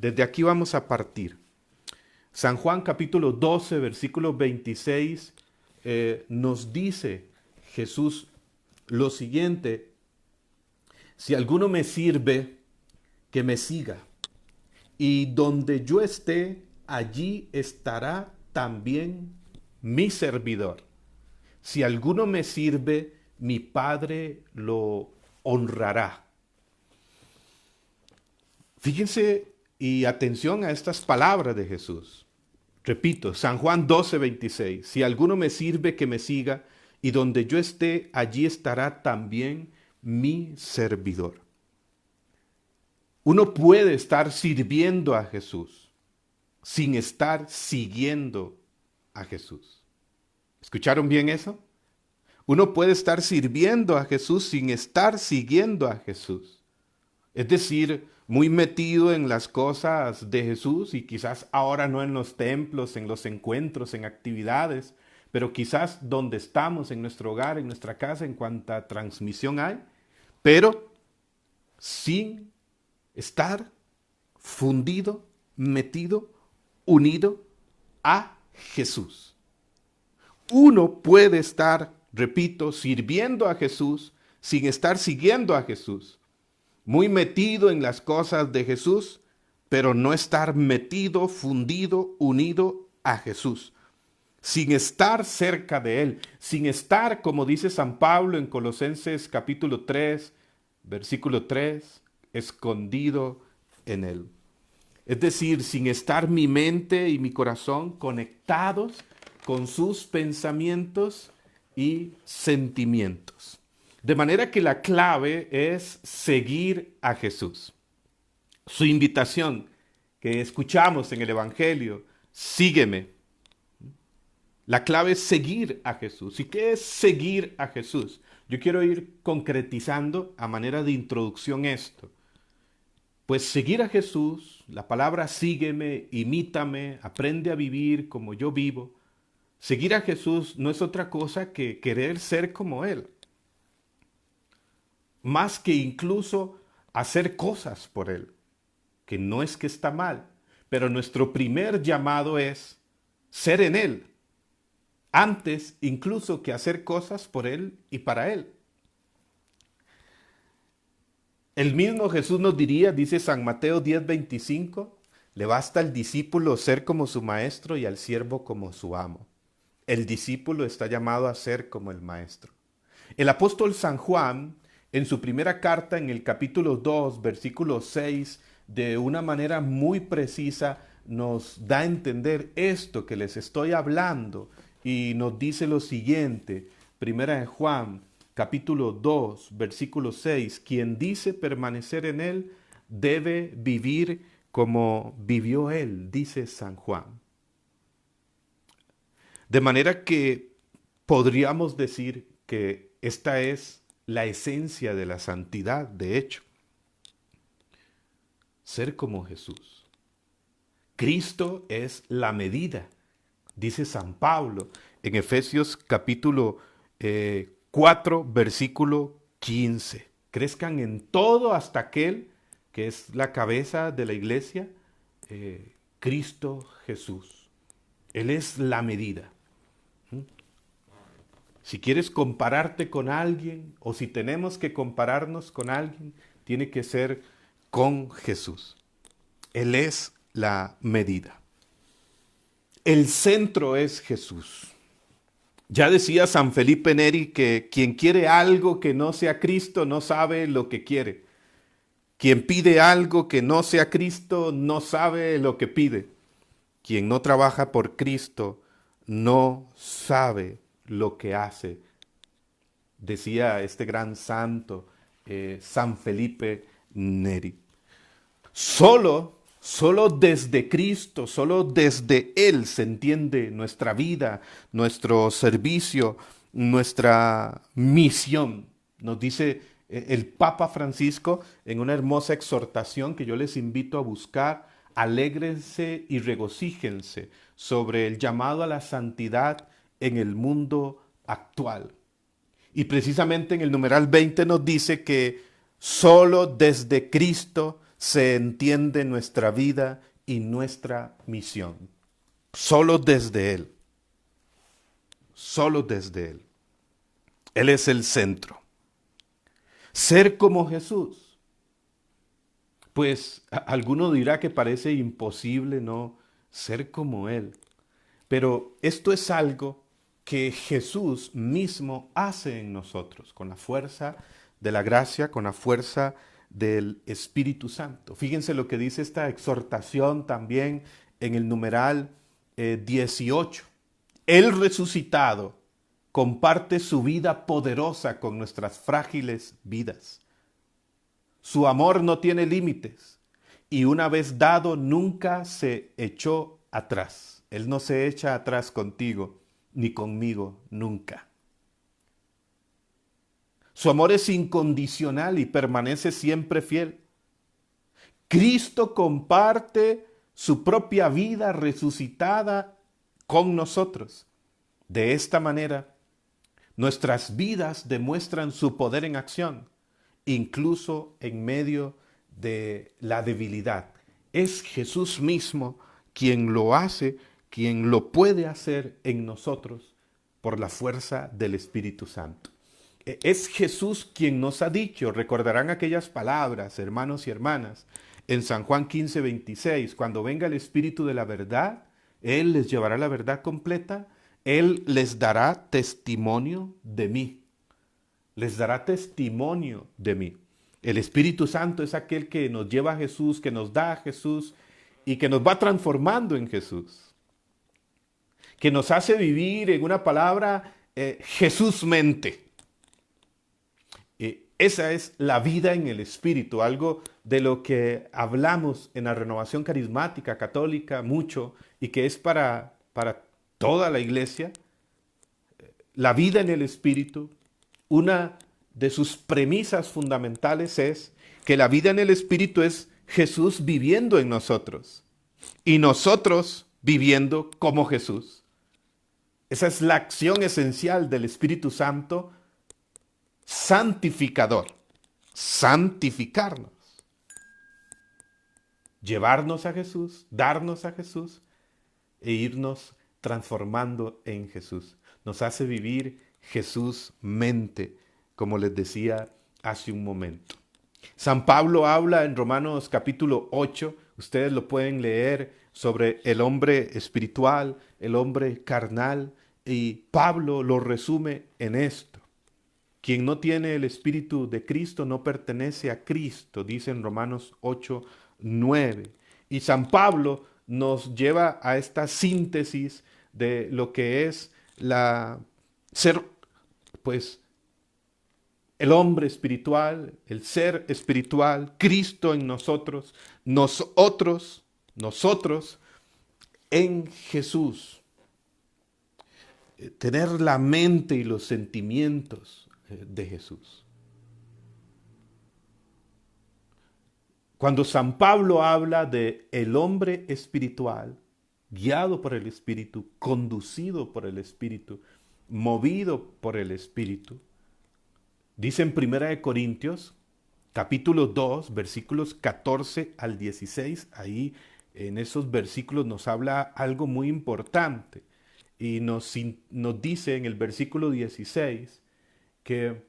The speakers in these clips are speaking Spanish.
Desde aquí vamos a partir. San Juan capítulo 12, versículo 26, nos dice Jesús lo siguiente: si alguno me sirve, que me siga, y donde yo esté, allí estará también mi servidor. Si alguno me sirve, mi Padre lo honrará. Fíjense y atención a estas palabras de Jesús. Repito, San Juan 12, 26. Si alguno me sirve, que me siga, y donde yo esté, allí estará también mi servidor. Uno puede estar sirviendo a Jesús sin estar siguiendo a Jesús. ¿Escucharon bien eso? Uno puede estar sirviendo a Jesús sin estar siguiendo a Jesús. Es decir, muy metido en las cosas de Jesús y quizás ahora no en los templos, en los encuentros, en actividades, pero quizás donde estamos, en nuestro hogar, en nuestra casa, en cuanta transmisión hay, pero sin estar fundido, metido, unido a Jesús. Uno puede estar, repito, sirviendo a Jesús sin estar siguiendo a Jesús. Muy metido en las cosas de Jesús, pero no estar metido, fundido, unido a Jesús. Sin estar cerca de Él, sin estar, como dice San Pablo en Colosenses capítulo 3, versículo 3, escondido en Él. Es decir, sin estar mi mente y mi corazón conectados con sus pensamientos y sentimientos. De manera que la clave es seguir a Jesús. Su invitación que escuchamos en el Evangelio, sígueme. La clave es seguir a Jesús. ¿Y qué es seguir a Jesús? Yo quiero ir concretizando a manera de introducción esto. Pues seguir a Jesús, la palabra sígueme, imítame, aprende a vivir como yo vivo. Seguir a Jesús no es otra cosa que querer ser como Él. Más que incluso hacer cosas por Él, que no es que está mal, pero nuestro primer llamado es ser en Él, antes incluso que hacer cosas por Él y para Él. El mismo Jesús nos diría, dice San Mateo 10:25, le basta al discípulo ser como su maestro y al siervo como su amo. El discípulo está llamado a ser como el maestro. El apóstol San Juan, en su primera carta, en el capítulo 2, versículo 6, de una manera muy precisa, nos da a entender esto que les estoy hablando y nos dice lo siguiente. Primera de Juan, capítulo 2, versículo 6, quien dice permanecer en Él debe vivir como vivió Él, dice San Juan. De manera que podríamos decir que esta es la esencia de la santidad, de hecho. Ser como Jesús. Cristo es la medida, dice San Pablo en Efesios capítulo 4, versículo 15. Crezcan en todo hasta aquel que es la cabeza de la iglesia, Cristo Jesús. Él es la medida. Si quieres compararte con alguien o si tenemos que compararnos con alguien, tiene que ser con Jesús. Él es la medida. El centro es Jesús. Ya decía San Felipe Neri que quien quiere algo que no sea Cristo no sabe lo que quiere. Quien pide algo que no sea Cristo no sabe lo que pide. Quien no trabaja por Cristo no sabe lo que hace. Decía este gran santo, San Felipe Neri. Solo desde Cristo, solo desde Él se entiende nuestra vida, nuestro servicio, nuestra misión. Nos dice el Papa Francisco en una hermosa exhortación que yo les invito a buscar: alégrense y regocíjense sobre el llamado a la santidad en el mundo actual. Y precisamente en el numeral 20 nos dice que solo desde Cristo se entiende nuestra vida y nuestra misión. Solo desde Él. Solo desde Él. Él es el centro. Ser como Jesús. Pues alguno dirá que parece imposible no ser como Él. Pero esto es algo que Jesús mismo hace en nosotros, con la fuerza de la gracia, con la fuerza del Espíritu Santo. Fíjense lo que dice esta exhortación también en el numeral 18. El resucitado comparte su vida poderosa con nuestras frágiles vidas. Su amor no tiene límites y una vez dado nunca se echó atrás. Él no se echa atrás contigo ni conmigo nunca. Su amor es incondicional y permanece siempre fiel. Cristo comparte su propia vida resucitada con nosotros. De esta manera, nuestras vidas demuestran su poder en acción, incluso en medio de la debilidad. Es Jesús mismo quien lo hace, quien lo puede hacer en nosotros por la fuerza del Espíritu Santo. Es Jesús quien nos ha dicho, recordarán aquellas palabras, hermanos y hermanas, en San Juan 15, 26, cuando venga el Espíritu de la verdad, Él les llevará la verdad completa, Él les dará testimonio de mí. Les dará testimonio de mí. El Espíritu Santo es aquel que nos lleva a Jesús, que nos da a Jesús y que nos va transformando en Jesús. Que nos hace vivir, en una palabra, Jesús mente. Esa es la vida en el Espíritu, algo de lo que hablamos en la renovación carismática católica mucho y que es para toda la iglesia. La vida en el Espíritu, una de sus premisas fundamentales es que la vida en el Espíritu es Jesús viviendo en nosotros y nosotros viviendo como Jesús. Esa es la acción esencial del Espíritu Santo santificador, santificarnos, llevarnos a Jesús, darnos a Jesús e irnos transformando en Jesús. Nos hace vivir Jesús mente, como les decía hace un momento. San Pablo habla en Romanos capítulo 8, ustedes lo pueden leer, sobre el hombre espiritual, el hombre carnal, y Pablo lo resume en esto. Quien no tiene el Espíritu de Cristo no pertenece a Cristo, dice en Romanos 8, 9. Y San Pablo nos lleva a esta síntesis de lo que es ser, pues, el hombre espiritual, el ser espiritual, Cristo en nosotros, nosotros en Jesús. Tener la mente y los sentimientos de Jesús. Cuando San Pablo habla de el hombre espiritual, guiado por el Espíritu, conducido por el Espíritu, movido por el Espíritu, dice en 1 Corintios, capítulo 2, versículos 14 al 16, ahí en esos versículos nos habla algo muy importante y nos dice en el versículo 16 que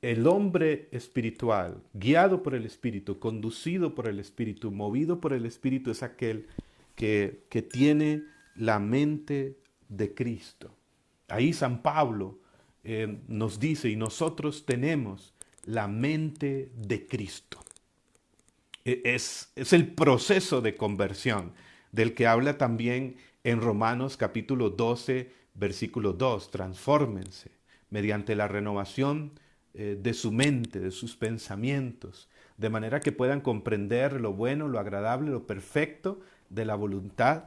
el hombre espiritual, guiado por el Espíritu, conducido por el Espíritu, movido por el Espíritu, es aquel que tiene la mente de Cristo. Ahí San Pablo nos dice, y nosotros tenemos la mente de Cristo. Es el proceso de conversión del que habla también en Romanos capítulo 12, versículo 2. Transfórmense mediante la renovación de su mente, de sus pensamientos, de manera que puedan comprender lo bueno, lo agradable, lo perfecto de la voluntad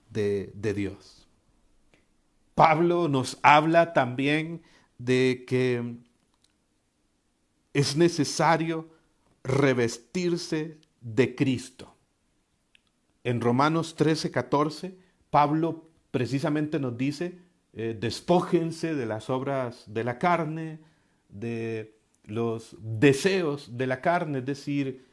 de Dios. Pablo nos habla también de que es necesario revestirse de Cristo. En Romanos 13, 14, Pablo precisamente nos dice, despójense de las obras de la carne, de los deseos de la carne, es decir,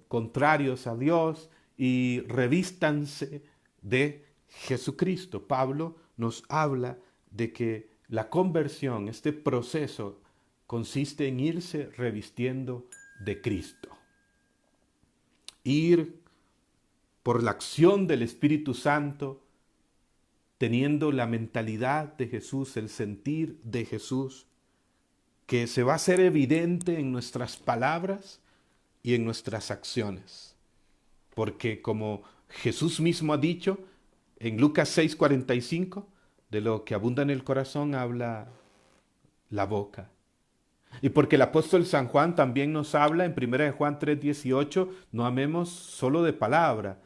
contrarios a Dios y revístanse de Jesucristo. Pablo nos habla de que la conversión, este proceso, consiste en irse revistiendo de Cristo. Ir por la acción del Espíritu Santo, teniendo la mentalidad de Jesús, el sentir de Jesús, que se va a hacer evidente en nuestras palabras y en nuestras acciones. Porque como Jesús mismo ha dicho en Lucas 6:45, de lo que abunda en el corazón habla la boca. Y porque el apóstol San Juan también nos habla en 1 Juan 3:18, no amemos solo de palabra,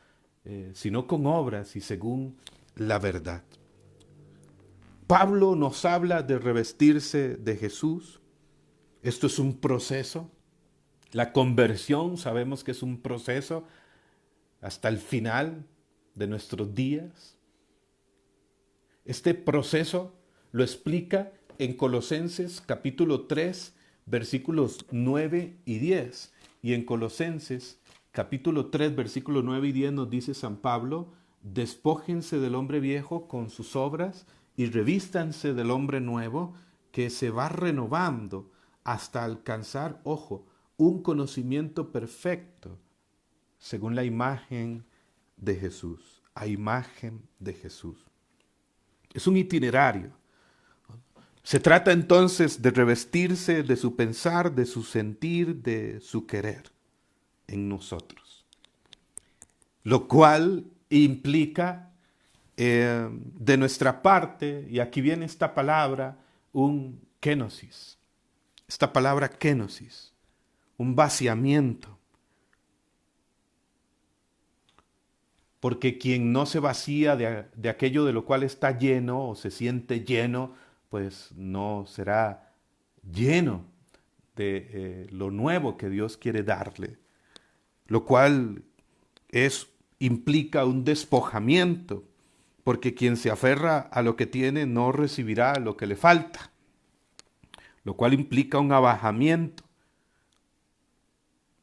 sino con obras y según la verdad. Pablo nos habla de revestirse de Jesús. Esto es un proceso. La conversión sabemos que es un proceso hasta el final de nuestros días. Este proceso lo explica en Colosenses capítulo 3, versículos 9 y 10. Y en Colosenses capítulo 3, versículos 9 y 10 nos dice San Pablo: despójense del hombre viejo con sus obras y revístanse del hombre nuevo que se va renovando hasta alcanzar, ojo, un conocimiento perfecto según la imagen de Jesús, a imagen de Jesús. Es un itinerario. Se trata entonces de revestirse de su pensar, de su sentir, de su querer en nosotros. Lo cual implica de nuestra parte, y aquí viene esta palabra, un kenosis. Esta palabra kenosis, un vaciamiento. Porque quien no se vacía de aquello de lo cual está lleno o se siente lleno, pues no será lleno de lo nuevo que Dios quiere darle. Lo cual implica un despojamiento, porque quien se aferra a lo que tiene no recibirá lo que le falta. Lo cual implica un abajamiento,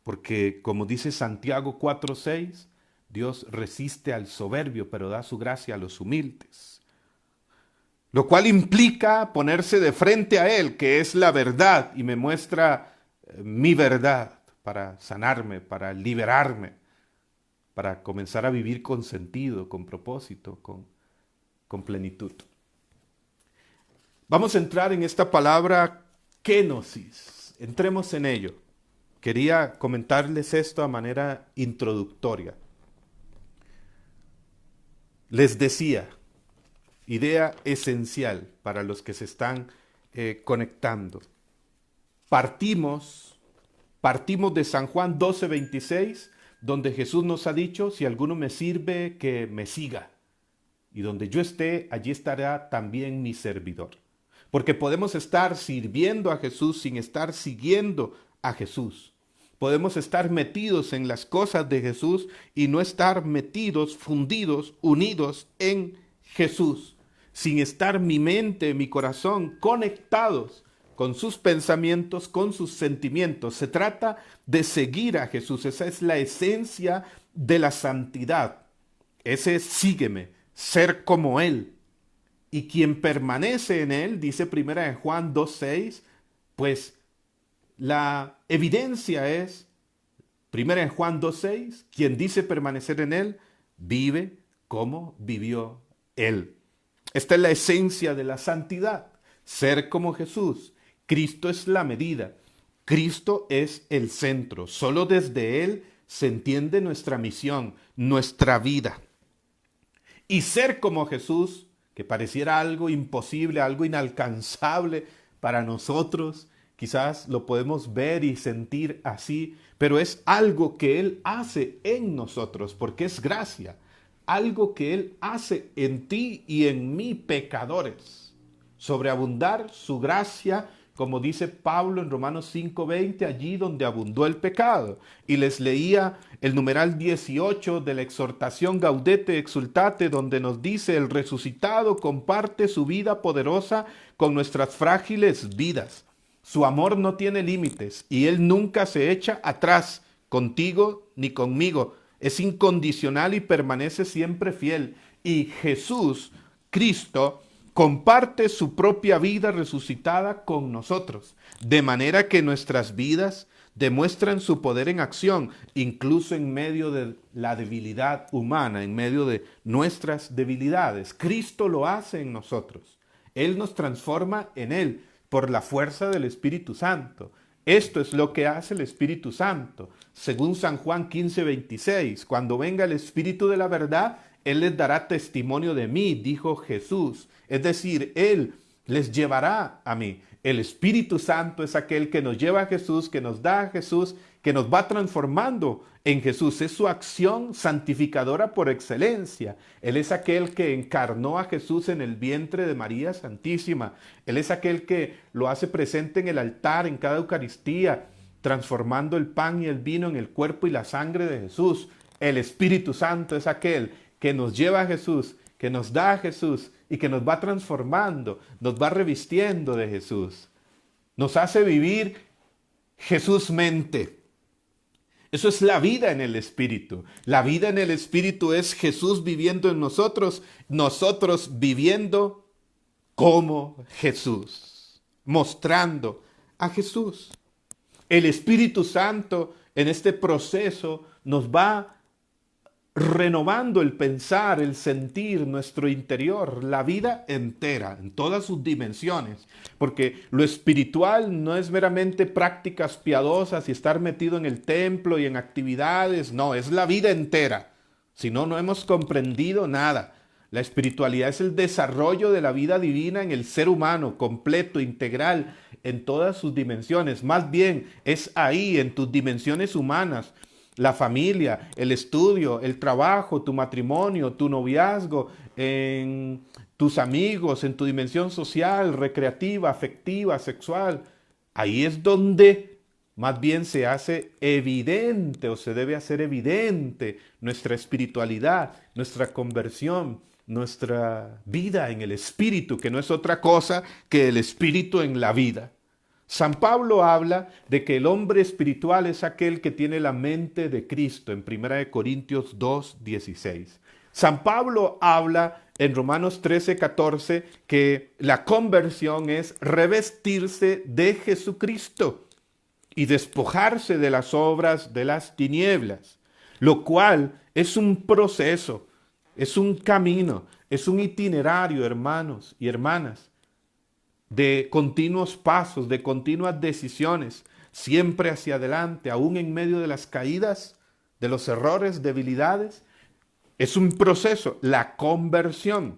porque como dice Santiago 4:6, Dios resiste al soberbio, pero da su gracia a los humildes. Lo cual implica ponerse de frente a Él, que es la verdad, y me muestra mi verdad para sanarme, para liberarme, para comenzar a vivir con sentido, con propósito, con plenitud. Vamos a entrar en esta palabra kenosis. Entremos en ello. Quería comentarles esto a manera introductoria. Les decía, idea esencial para los que se están conectando. Partimos de San Juan 12:26, donde Jesús nos ha dicho: si alguno me sirve, que me siga. Y donde yo esté, allí estará también mi servidor. Porque podemos estar sirviendo a Jesús sin estar siguiendo a Jesús. Podemos estar metidos en las cosas de Jesús y no estar metidos, fundidos, unidos en Jesús. Sin estar mi mente, mi corazón conectados con sus pensamientos, con sus sentimientos. Se trata de seguir a Jesús. Esa es la esencia de la santidad. Ese es sígueme, ser como Él. Y quien permanece en Él, dice 1 Juan 2:6, pues la evidencia es, 1 Juan 2:6, quien dice permanecer en Él, vive como vivió Él. Esta es la esencia de la santidad, ser como Jesús. Cristo es la medida, Cristo es el centro. Solo desde Él se entiende nuestra misión, nuestra vida. Y ser como Jesús, que pareciera algo imposible, algo inalcanzable para nosotros, quizás lo podemos ver y sentir así, pero es algo que Él hace en nosotros, porque es gracia. Algo que Él hace en ti y en mí, pecadores. Sobreabundar su gracia, como dice Pablo en Romanos 5:20, allí donde abundó el pecado. Y les leía el numeral 18 de la exhortación Gaudete Exultate, donde nos dice: el resucitado comparte su vida poderosa con nuestras frágiles vidas. Su amor no tiene límites y Él nunca se echa atrás contigo ni conmigo. Es incondicional y permanece siempre fiel. Y Jesús, Cristo, comparte su propia vida resucitada con nosotros, de manera que nuestras vidas demuestran su poder en acción, incluso en medio de la debilidad humana, en medio de nuestras debilidades. Cristo lo hace en nosotros. Él nos transforma en Él por la fuerza del Espíritu Santo. Esto es lo que hace el Espíritu Santo. Según San Juan 15:26, cuando venga el Espíritu de la verdad, Él les dará testimonio de mí, dijo Jesús. Es decir, Él les llevará a mí. El Espíritu Santo es aquel que nos lleva a Jesús, que nos da a Jesús, que nos va transformando en Jesús. Es su acción santificadora por excelencia. Él es aquel que encarnó a Jesús en el vientre de María Santísima. Él es aquel que lo hace presente en el altar, en cada Eucaristía, transformando el pan y el vino en el cuerpo y la sangre de Jesús. El Espíritu Santo es aquel que nos lleva a Jesús, que nos da a Jesús y que nos va transformando, nos va revistiendo de Jesús. Nos hace vivir Jesús mente. Eso es la vida en el Espíritu. La vida en el Espíritu es Jesús viviendo en nosotros, nosotros viviendo como Jesús, mostrando a Jesús. El Espíritu Santo en este proceso nos va renovando el pensar, el sentir, nuestro interior, la vida entera, en todas sus dimensiones. Porque lo espiritual no es meramente prácticas piadosas y estar metido en el templo y en actividades, no, es la vida entera. Si no, no hemos comprendido nada. La espiritualidad es el desarrollo de la vida divina en el ser humano, completo, integral, en todas sus dimensiones. Más bien, es ahí, en tus dimensiones humanas, la familia, el estudio, el trabajo, tu matrimonio, tu noviazgo, en tus amigos, en tu dimensión social, recreativa, afectiva, sexual. Ahí es donde más bien se hace evidente o se debe hacer evidente nuestra espiritualidad, nuestra conversión, nuestra vida en el Espíritu, que no es otra cosa que el Espíritu en la vida. San Pablo habla de que el hombre espiritual es aquel que tiene la mente de Cristo en 1 Corintios 2:16. San Pablo habla en Romanos 13:14 que la conversión es revestirse de Jesucristo y despojarse de las obras de las tinieblas, lo cual es un proceso, es un camino, es un itinerario, hermanos y hermanas, de continuos pasos, de continuas decisiones, siempre hacia adelante, aún en medio de las caídas, de los errores, debilidades. Es un proceso, la conversión.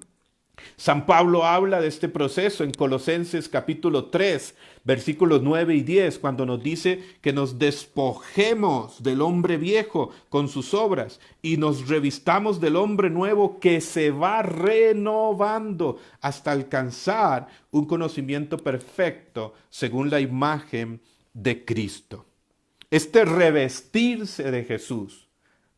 San Pablo habla de este proceso en Colosenses capítulo 3, versículos 9 y 10, cuando nos dice que nos despojemos del hombre viejo con sus obras y nos revistamos del hombre nuevo que se va renovando hasta alcanzar un conocimiento perfecto según la imagen de Cristo. Este revestirse de Jesús,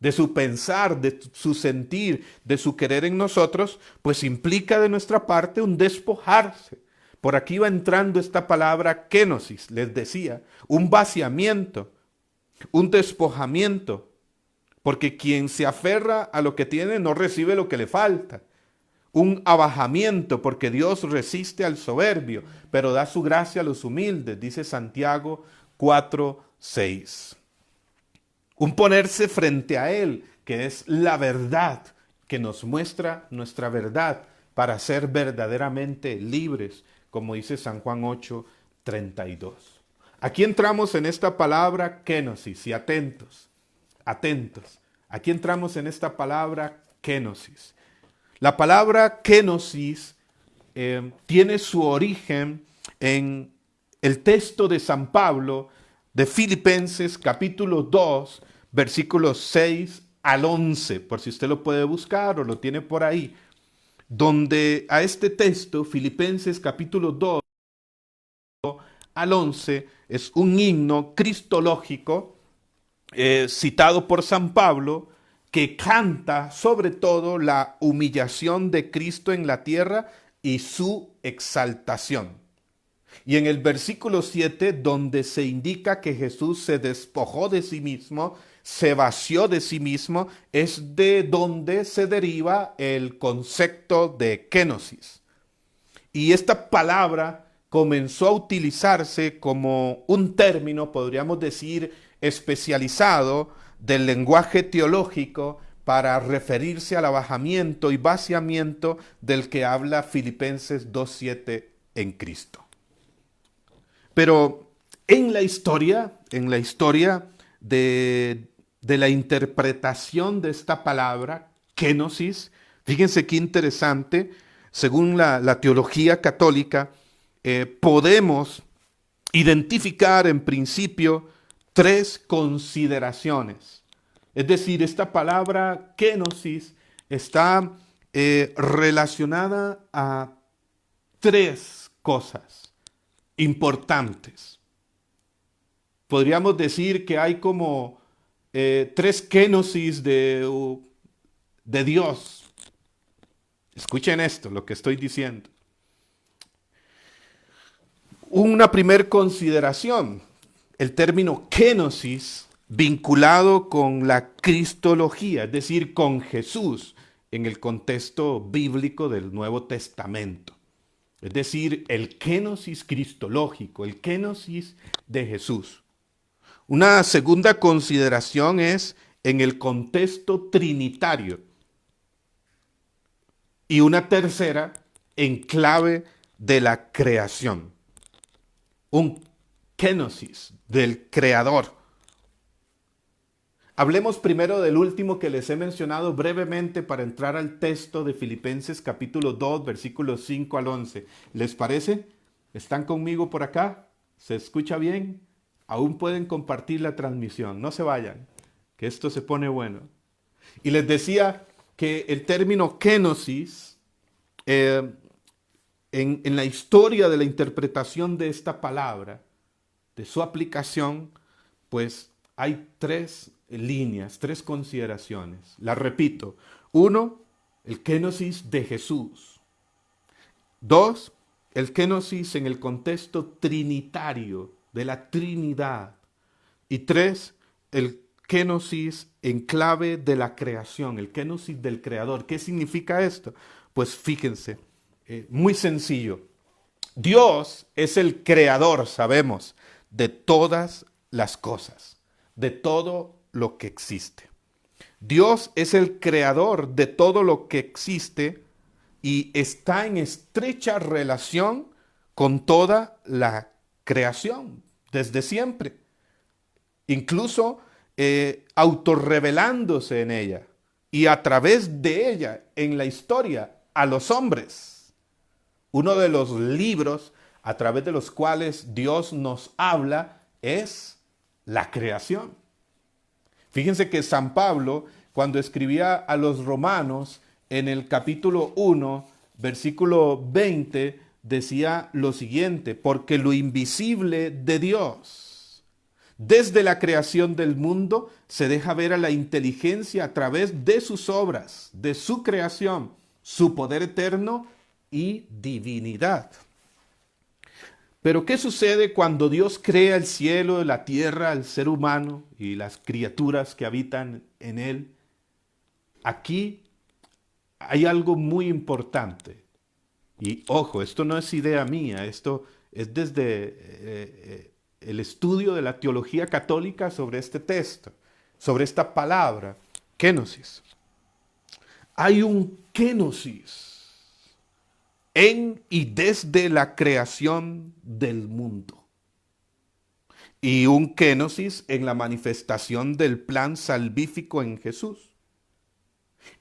de su pensar, de su sentir, de su querer en nosotros, pues implica de nuestra parte un despojarse. Por aquí va entrando esta palabra kénosis, les decía, un vaciamiento, un despojamiento, porque quien se aferra a lo que tiene no recibe lo que le falta. Un abajamiento, porque Dios resiste al soberbio, pero da su gracia a los humildes, dice Santiago 4:6. Un ponerse frente a Él, que es la verdad, que nos muestra nuestra verdad para ser verdaderamente libres, como dice San Juan 8:32. Aquí entramos en esta palabra kénosis, y atentos, atentos. Aquí entramos en esta palabra kénosis. La palabra kénosis tiene su origen en el texto de San Pablo de Filipenses capítulo 2, versículos 6 al 11, por si usted lo puede buscar o lo tiene por ahí, donde a este texto, Filipenses capítulo 2 al 11, es un himno cristológico citado por San Pablo, que canta sobre todo la humillación de Cristo en la tierra y su exaltación. Y en el versículo 7, donde se indica que Jesús se despojó de sí mismo, se vació de sí mismo, es de donde se deriva el concepto de kenosis. Y esta palabra comenzó a utilizarse como un término, podríamos decir, especializado del lenguaje teológico para referirse al abajamiento y vaciamiento del que habla Filipenses 2:7 en Cristo. Pero en la historia de la interpretación de esta palabra, kenosis, fíjense qué interesante, según la teología católica, podemos identificar en principio tres consideraciones. Es decir, esta palabra kenosis está relacionada a tres cosas importantes. Podríamos decir que hay como tres kenosis de Dios. Escuchen esto, lo que estoy diciendo. Una primer consideración, el término kenosis vinculado con la cristología, es decir, con Jesús en el contexto bíblico del Nuevo Testamento. Es decir, el kenosis cristológico, el kenosis de Jesús. Una segunda consideración es en el contexto trinitario. Y una tercera en clave de la creación. Un kenosis del creador. Hablemos primero del último que les he mencionado brevemente para entrar al texto de Filipenses capítulo 2, versículos 5 al 11. ¿Les parece? ¿Están conmigo por acá? ¿Se escucha bien? Aún pueden compartir la transmisión. No se vayan, que esto se pone bueno. Y les decía que el término kenosis, en la historia de la interpretación de esta palabra, de su aplicación, pues hay tres líneas, tres consideraciones. Las repito. Uno, el kenosis de Jesús. Dos, el kenosis en el contexto trinitario de la Trinidad. Y tres, el kenosis en clave de la creación, el kenosis del creador. ¿Qué significa esto? Pues fíjense, muy sencillo. Dios es el creador, sabemos, de todas las cosas, de todo lo que existe. Dios es el creador de todo lo que existe y está en estrecha relación con toda la creación, desde siempre. Incluso autorrevelándose en ella y a través de ella en la historia a los hombres. Uno de los libros a través de los cuales Dios nos habla es la creación. Fíjense que San Pablo, cuando escribía a los romanos, en el capítulo 1, versículo 20, decía lo siguiente: porque lo invisible de Dios, desde la creación del mundo, se deja ver a la inteligencia a través de sus obras, de su creación, su poder eterno y divinidad. Pero ¿qué sucede cuando Dios crea el cielo, la tierra, el ser humano y las criaturas que habitan en él? Aquí hay algo muy importante. Y ojo, esto no es idea mía, esto es desde el estudio de la teología católica sobre este texto, sobre esta palabra, kenosis. Hay un kenosis en y desde la creación del mundo. Y un kenosis en la manifestación del plan salvífico en Jesús.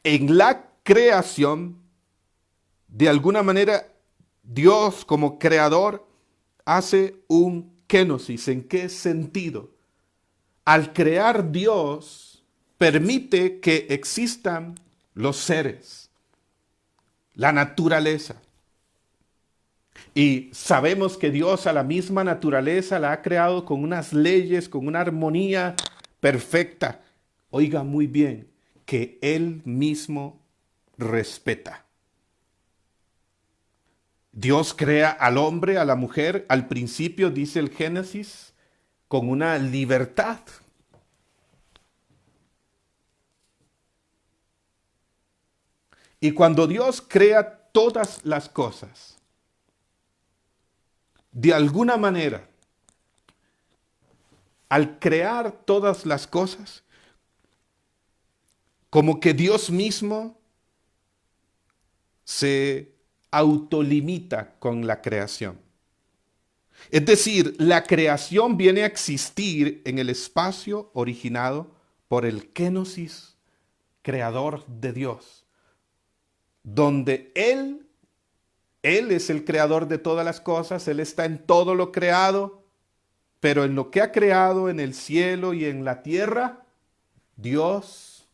En la creación, de alguna manera, Dios como creador hace un kenosis. ¿En qué sentido? Al crear Dios, permite que existan los seres, la naturaleza. Y sabemos que Dios a la misma naturaleza la ha creado con unas leyes, con una armonía perfecta. Oiga muy bien, que Él mismo respeta. Dios crea al hombre, a la mujer, al principio, dice el Génesis, con una libertad. Y cuando Dios crea todas las cosas, de alguna manera, al crear todas las cosas, como que Dios mismo se autolimita con la creación. Es decir, la creación viene a existir en el espacio originado por el Kénosis, creador de Dios, donde Él es el creador de todas las cosas, Él está en todo lo creado, pero en lo que ha creado en el cielo y en la tierra, Dios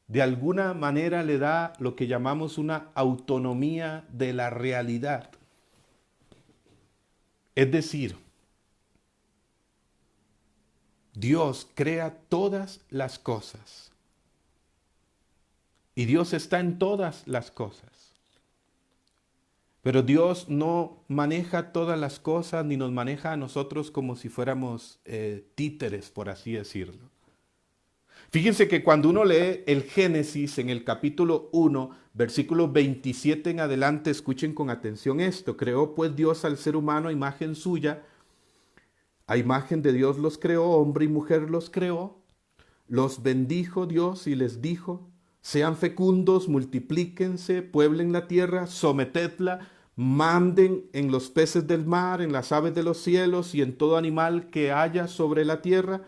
de alguna manera le da lo que llamamos una autonomía de la realidad. Es decir, Dios crea todas las cosas y Dios está en todas las cosas. Pero Dios no maneja todas las cosas ni nos maneja a nosotros como si fuéramos títeres, por así decirlo. Fíjense que cuando uno lee el Génesis en el capítulo 1, versículo 27 en adelante, escuchen con atención esto. Creó pues Dios al ser humano a imagen suya, a imagen de Dios los creó, hombre y mujer los creó, los bendijo Dios y les dijo: sean fecundos, multiplíquense, pueblen la tierra, sometedla, manden en los peces del mar, en las aves de los cielos y en todo animal que haya sobre la tierra.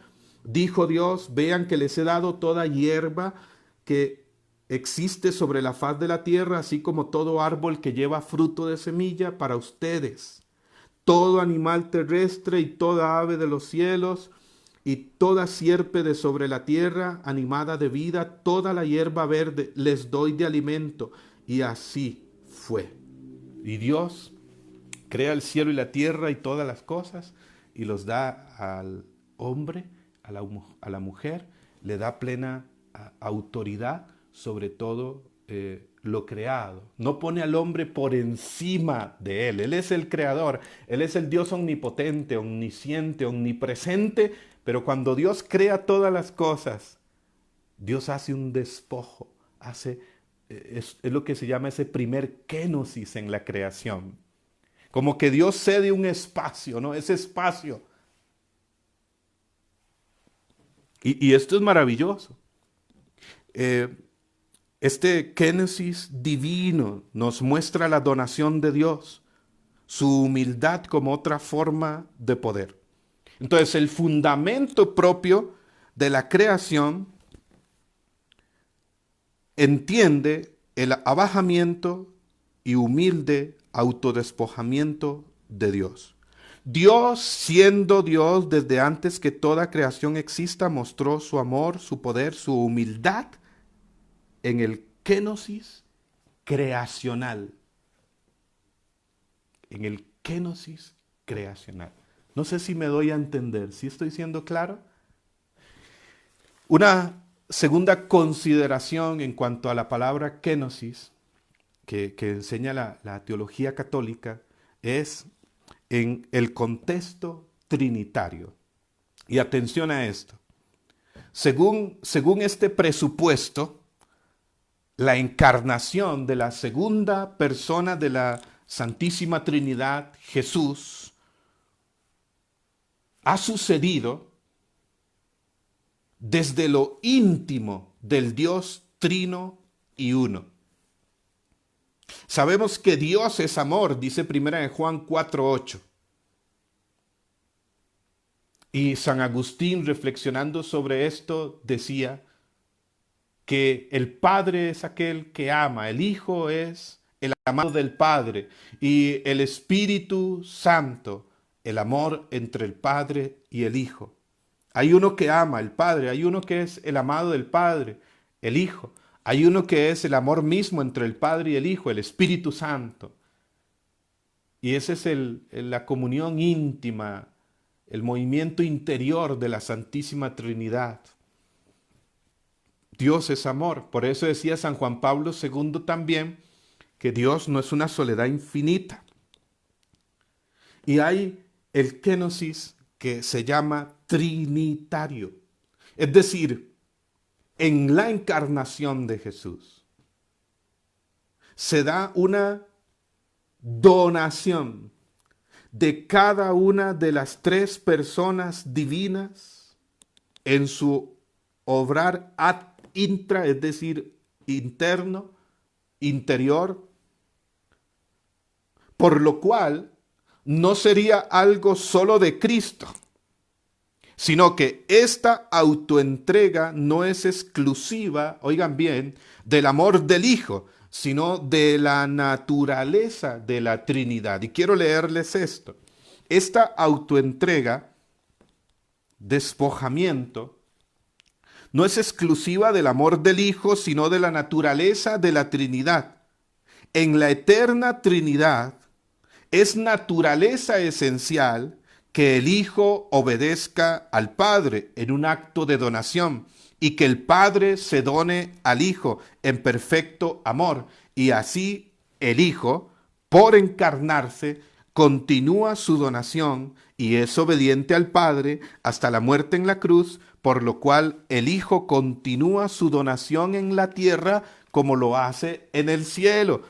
Dijo Dios: vean que les he dado toda hierba que existe sobre la faz de la tierra, así como todo árbol que lleva fruto de semilla para ustedes. Todo animal terrestre y toda ave de los cielos y toda sierpe de sobre la tierra, animada de vida, toda la hierba verde, les doy de alimento. Y así fue. Y Dios crea el cielo y la tierra y todas las cosas y los da al hombre, a la mujer, le da plena autoridad sobre todo lo creado. No pone al hombre por encima de él. Él es el creador, él es el Dios omnipotente, omnisciente, omnipresente, pero cuando Dios crea todas las cosas, Dios hace un despojo, es lo que se llama ese primer kénosis en la creación. Como que Dios cede un espacio, ¿no? Ese espacio. Y esto es maravilloso. Este kénosis divino nos muestra la donación de Dios, su humildad como otra forma de poder. Entonces, el fundamento propio de la creación entiende el abajamiento y humilde autodespojamiento de Dios. Dios, siendo Dios desde antes que toda creación exista, mostró su amor, su poder, su humildad en el kénosis creacional. En el kénosis creacional. No sé si me doy a entender, ¿sí estoy siendo claro? Una segunda consideración en cuanto a la palabra kénosis que enseña la teología católica es en el contexto trinitario. Y atención a esto. Según este presupuesto, la encarnación de la segunda persona de la Santísima Trinidad, Jesús, ha sucedido desde lo íntimo del Dios trino y uno. Sabemos que Dios es amor, dice 1 Juan 4:8. Y San Agustín, reflexionando sobre esto, decía que el Padre es aquel que ama, el Hijo es el amado del Padre y el Espíritu Santo, el amor entre el Padre y el Hijo. Hay uno que ama, el Padre, hay uno que es el amado del Padre, el Hijo. Hay uno que es el amor mismo entre el Padre y el Hijo, el Espíritu Santo. Y esa es la comunión íntima, el movimiento interior de la Santísima Trinidad. Dios es amor. Por eso decía San Juan Pablo II también que Dios no es una soledad infinita. Y hay el kenosis que se llama trinitario. Es decir, en la encarnación de Jesús se da una donación de cada una de las tres personas divinas en su obrar ad intra, es decir, interno, interior, por lo cual no sería algo solo de Cristo, sino que esta autoentrega no es exclusiva, oigan bien, del amor del Hijo, sino de la naturaleza de la Trinidad. Y quiero leerles esto. Esta autoentrega, despojamiento, no es exclusiva del amor del Hijo, sino de la naturaleza de la Trinidad. En la eterna Trinidad es naturaleza esencial que el Hijo obedezca al Padre en un acto de donación y que el Padre se done al Hijo en perfecto amor. Y así el Hijo, por encarnarse, continúa su donación y es obediente al Padre hasta la muerte en la cruz, por lo cual el Hijo continúa su donación en la tierra como lo hace en el cielo,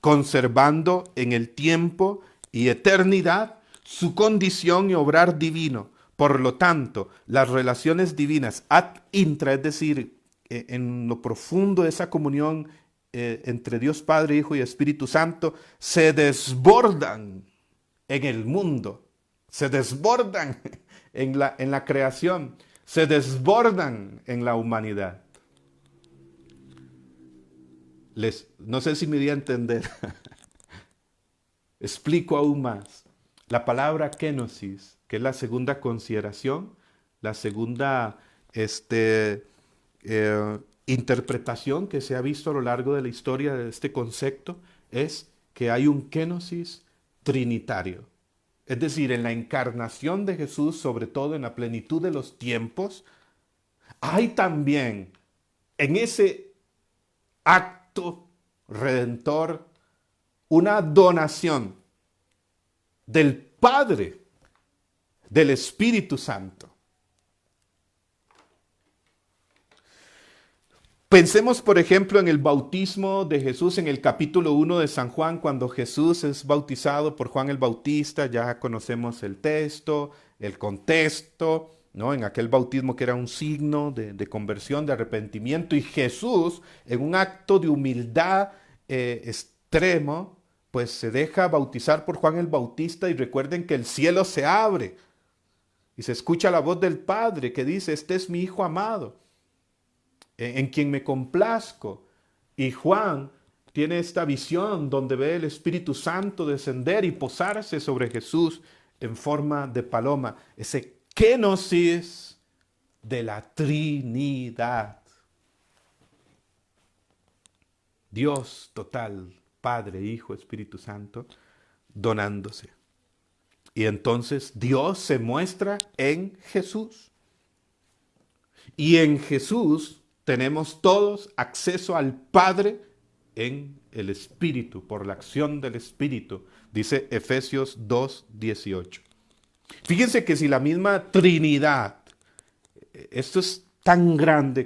conservando en el tiempo y eternidad su condición y obrar divino. Por lo tanto, las relaciones divinas ad intra, es decir, en lo profundo de esa comunión entre Dios Padre, Hijo y Espíritu Santo, se desbordan en el mundo, se desbordan en la creación, se desbordan en la humanidad. No sé si me di a entender. Explico aún más. La palabra kenosis, que es la segunda consideración, la segunda interpretación que se ha visto a lo largo de la historia de este concepto, es que hay un kenosis trinitario. Es decir, en la encarnación de Jesús, sobre todo en la plenitud de los tiempos, hay también en ese acto redentor una donación del Padre, del Espíritu Santo. Pensemos, por ejemplo, en el bautismo de Jesús en el capítulo 1 de San Juan, cuando Jesús es bautizado por Juan el Bautista. Ya conocemos el texto, el contexto, ¿no? En aquel bautismo que era un signo de conversión, de arrepentimiento, y Jesús, en un acto de humildad extremo, pues se deja bautizar por Juan el Bautista, y recuerden que el cielo se abre y se escucha la voz del Padre que dice: este es mi Hijo amado, en quien me complazco. Y Juan tiene esta visión donde ve el Espíritu Santo descender y posarse sobre Jesús en forma de paloma. Ese kenosis de la Trinidad. Dios total, Padre, Hijo, Espíritu Santo, donándose. Y entonces Dios se muestra en Jesús. Y en Jesús tenemos todos acceso al Padre en el Espíritu, por la acción del Espíritu, dice Efesios 2:18. Fíjense que si la misma Trinidad, esto es tan grande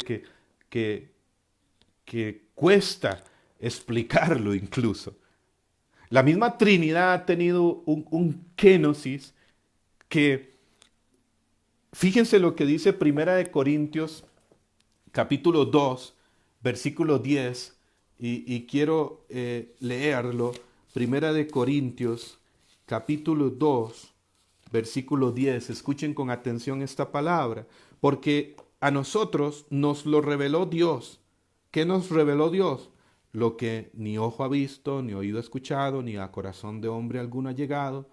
que cuesta explicarlo incluso. La misma Trinidad ha tenido un kenosis que, fíjense lo que dice Primera de Corintios, capítulo 2, versículo 10, y quiero leerlo. Primera de Corintios, capítulo 2, versículo 10. Escuchen con atención esta palabra, porque a nosotros nos lo reveló Dios. ¿Qué nos reveló Dios? Lo que ni ojo ha visto, ni oído ha escuchado, ni a corazón de hombre alguno ha llegado.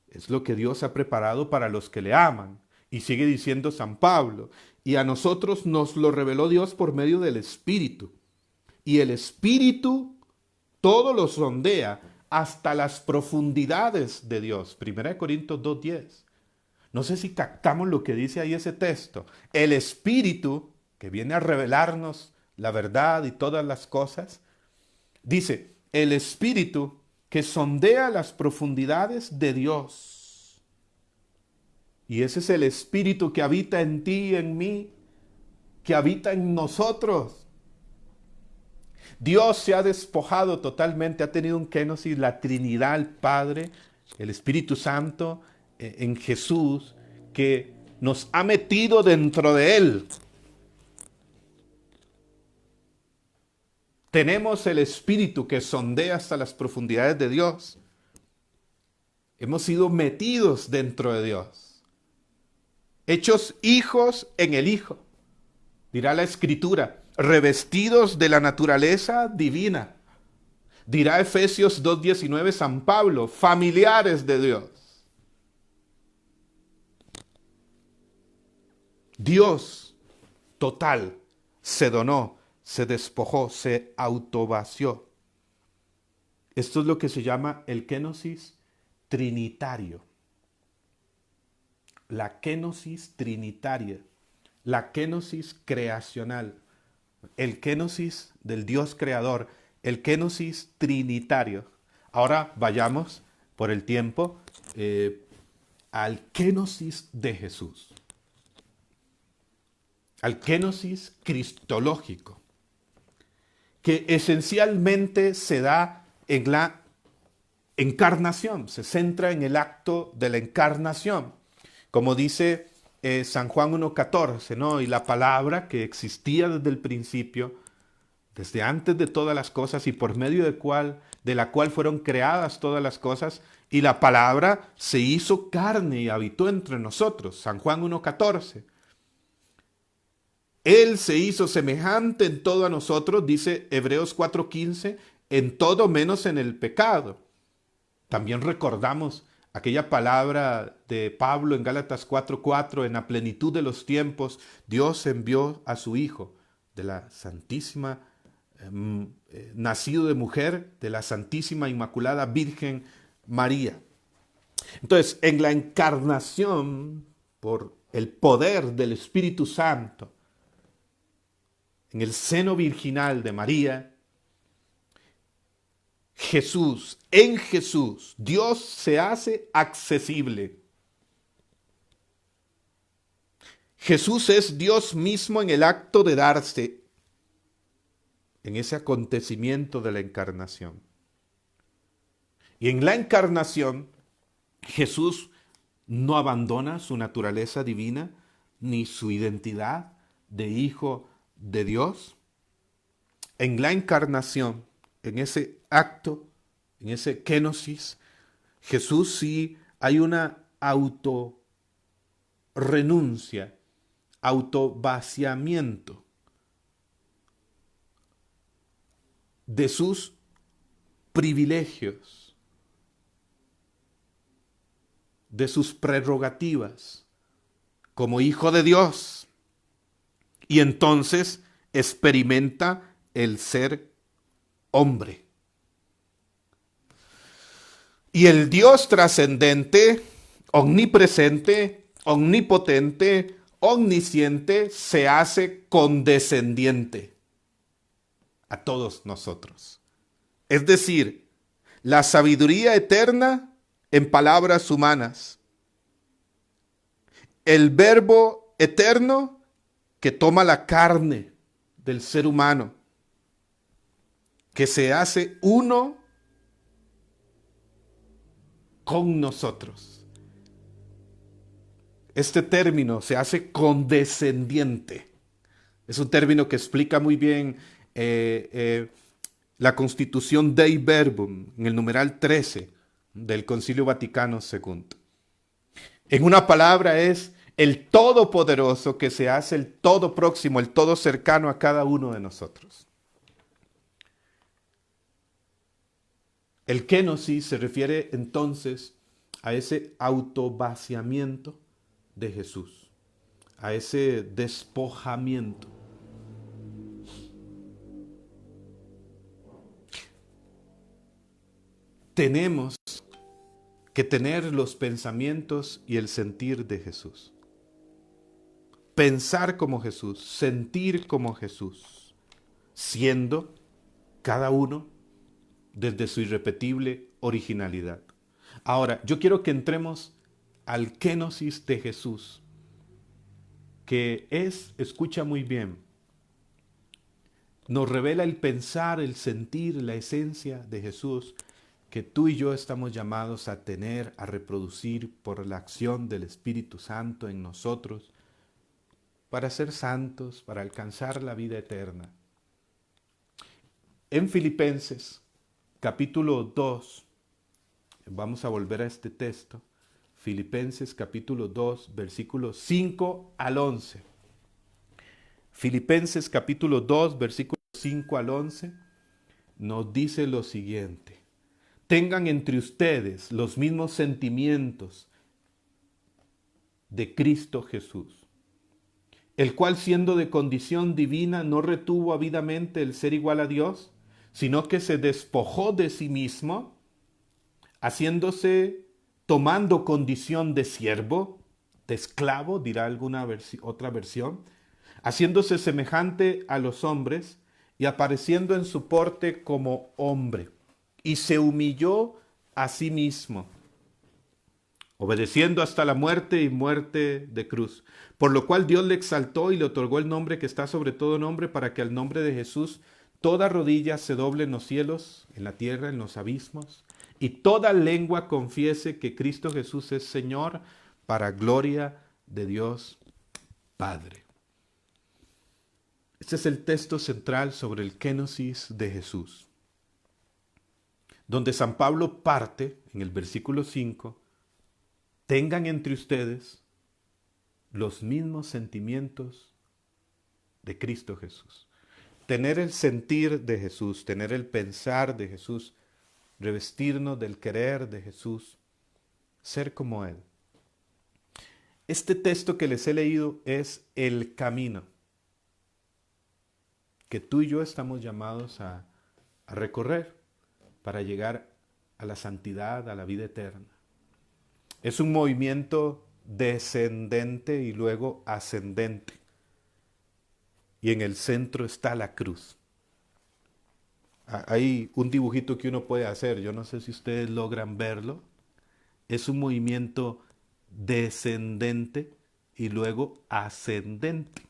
Es lo que Dios ha preparado para los que le aman. Y sigue diciendo San Pablo: y a nosotros nos lo reveló Dios por medio del Espíritu. Y el Espíritu todo lo sondea hasta las profundidades de Dios. 1 Corintios 2:10. No sé si captamos lo que dice ahí ese texto. El Espíritu, que viene a revelarnos la verdad y todas las cosas, Dice, el Espíritu que sondea las profundidades de Dios. Y ese es el Espíritu que habita en ti y en mí, que habita en nosotros. Dios se ha despojado totalmente, ha tenido un kenosis, la Trinidad, el Padre, el Espíritu Santo, en Jesús, que nos ha metido dentro de Él. Tenemos el Espíritu que sondea hasta las profundidades de Dios. Hemos sido metidos dentro de Dios. Hechos hijos en el Hijo. Dirá la Escritura, revestidos de la naturaleza divina. Dirá Efesios 2:19 San Pablo, familiares de Dios. Dios total se donó, se despojó, se autovació. Esto es lo que se llama el kenosis trinitario. La kenosis trinitaria, la kenosis creacional, el kenosis del Dios creador, el kenosis trinitario. Ahora vayamos por el tiempo al kenosis de Jesús, al kenosis cristológico, que esencialmente se da en la encarnación, se centra en el acto de la encarnación. Como dice San Juan 1:14, ¿no? Y la palabra que existía desde el principio, desde antes de todas las cosas y por medio de la cual fueron creadas todas las cosas, y la palabra se hizo carne y habitó entre nosotros. San Juan 1:14. Él se hizo semejante en todo a nosotros, dice Hebreos 4:15, en todo menos en el pecado. También recordamos aquella palabra de Pablo en Gálatas 4:4, en la plenitud de los tiempos, Dios envió a su Hijo, de la Santísima, nacido de mujer, de la Santísima Inmaculada Virgen María. Entonces, en la encarnación, por el poder del Espíritu Santo, en el seno virginal de María, en Jesús, Dios se hace accesible. Jesús es Dios mismo en el acto de darse, en ese acontecimiento de la encarnación. Y en la encarnación, Jesús no abandona su naturaleza divina ni su identidad de Hijo de Dios. En la encarnación, en ese acto, en ese kenosis, Jesús sí hay una autorrenuncia, autovaciamiento de sus privilegios, de sus prerrogativas como Hijo de Dios. Y entonces experimenta el ser hombre. Y el Dios trascendente, omnipresente, omnipotente, omnisciente, se hace condescendiente a todos nosotros. Es decir, la sabiduría eterna en palabras humanas, el verbo eterno que toma la carne del ser humano, que se hace uno con nosotros. Este término se hace condescendiente. Es un término que explica muy bien la Constitución Dei Verbum, en el numeral 13 del Concilio Vaticano II. En una palabra es el Todopoderoso que se hace el todo próximo, el todo cercano a cada uno de nosotros. El kenosis se refiere entonces a ese autovaciamiento de Jesús, a ese despojamiento. Tenemos que tener los pensamientos y el sentir de Jesús. Pensar como Jesús, sentir como Jesús, siendo cada uno desde su irrepetible originalidad. Ahora, yo quiero que entremos al kénosis de Jesús, que es, escucha muy bien, nos revela el pensar, el sentir, la esencia de Jesús que tú y yo estamos llamados a tener, a reproducir por la acción del Espíritu Santo en nosotros, para ser santos, para alcanzar la vida eterna. En Filipenses, capítulo 2, vamos a volver a este texto, Filipenses capítulo 2, versículos 5 al 11. Filipenses capítulo 2, versículos 5 al 11, nos dice lo siguiente: tengan entre ustedes los mismos sentimientos de Cristo Jesús, el cual siendo de condición divina no retuvo avidamente el ser igual a Dios, sino que se despojó de sí mismo, tomando condición de siervo, de esclavo, dirá alguna otra versión, haciéndose semejante a los hombres y apareciendo en su porte como hombre, y se humilló a sí mismo, obedeciendo hasta la muerte y muerte de cruz, por lo cual Dios le exaltó y le otorgó el nombre que está sobre todo nombre, para que al nombre de Jesús toda rodilla se doble en los cielos, en la tierra, en los abismos, y toda lengua confiese que Cristo Jesús es Señor, para gloria de Dios Padre. Este es el texto central sobre el kénosis de Jesús, donde San Pablo parte, en el versículo 5, tengan entre ustedes los mismos sentimientos de Cristo Jesús. Tener el sentir de Jesús, tener el pensar de Jesús, revestirnos del querer de Jesús, ser como Él. Este texto que les he leído es el camino que tú y yo estamos llamados a recorrer para llegar a la santidad, a la vida eterna. Es un movimiento descendente y luego ascendente. Y en el centro está la cruz. Hay un dibujito que uno puede hacer, yo no sé si ustedes logran verlo. Es un movimiento descendente y luego ascendente.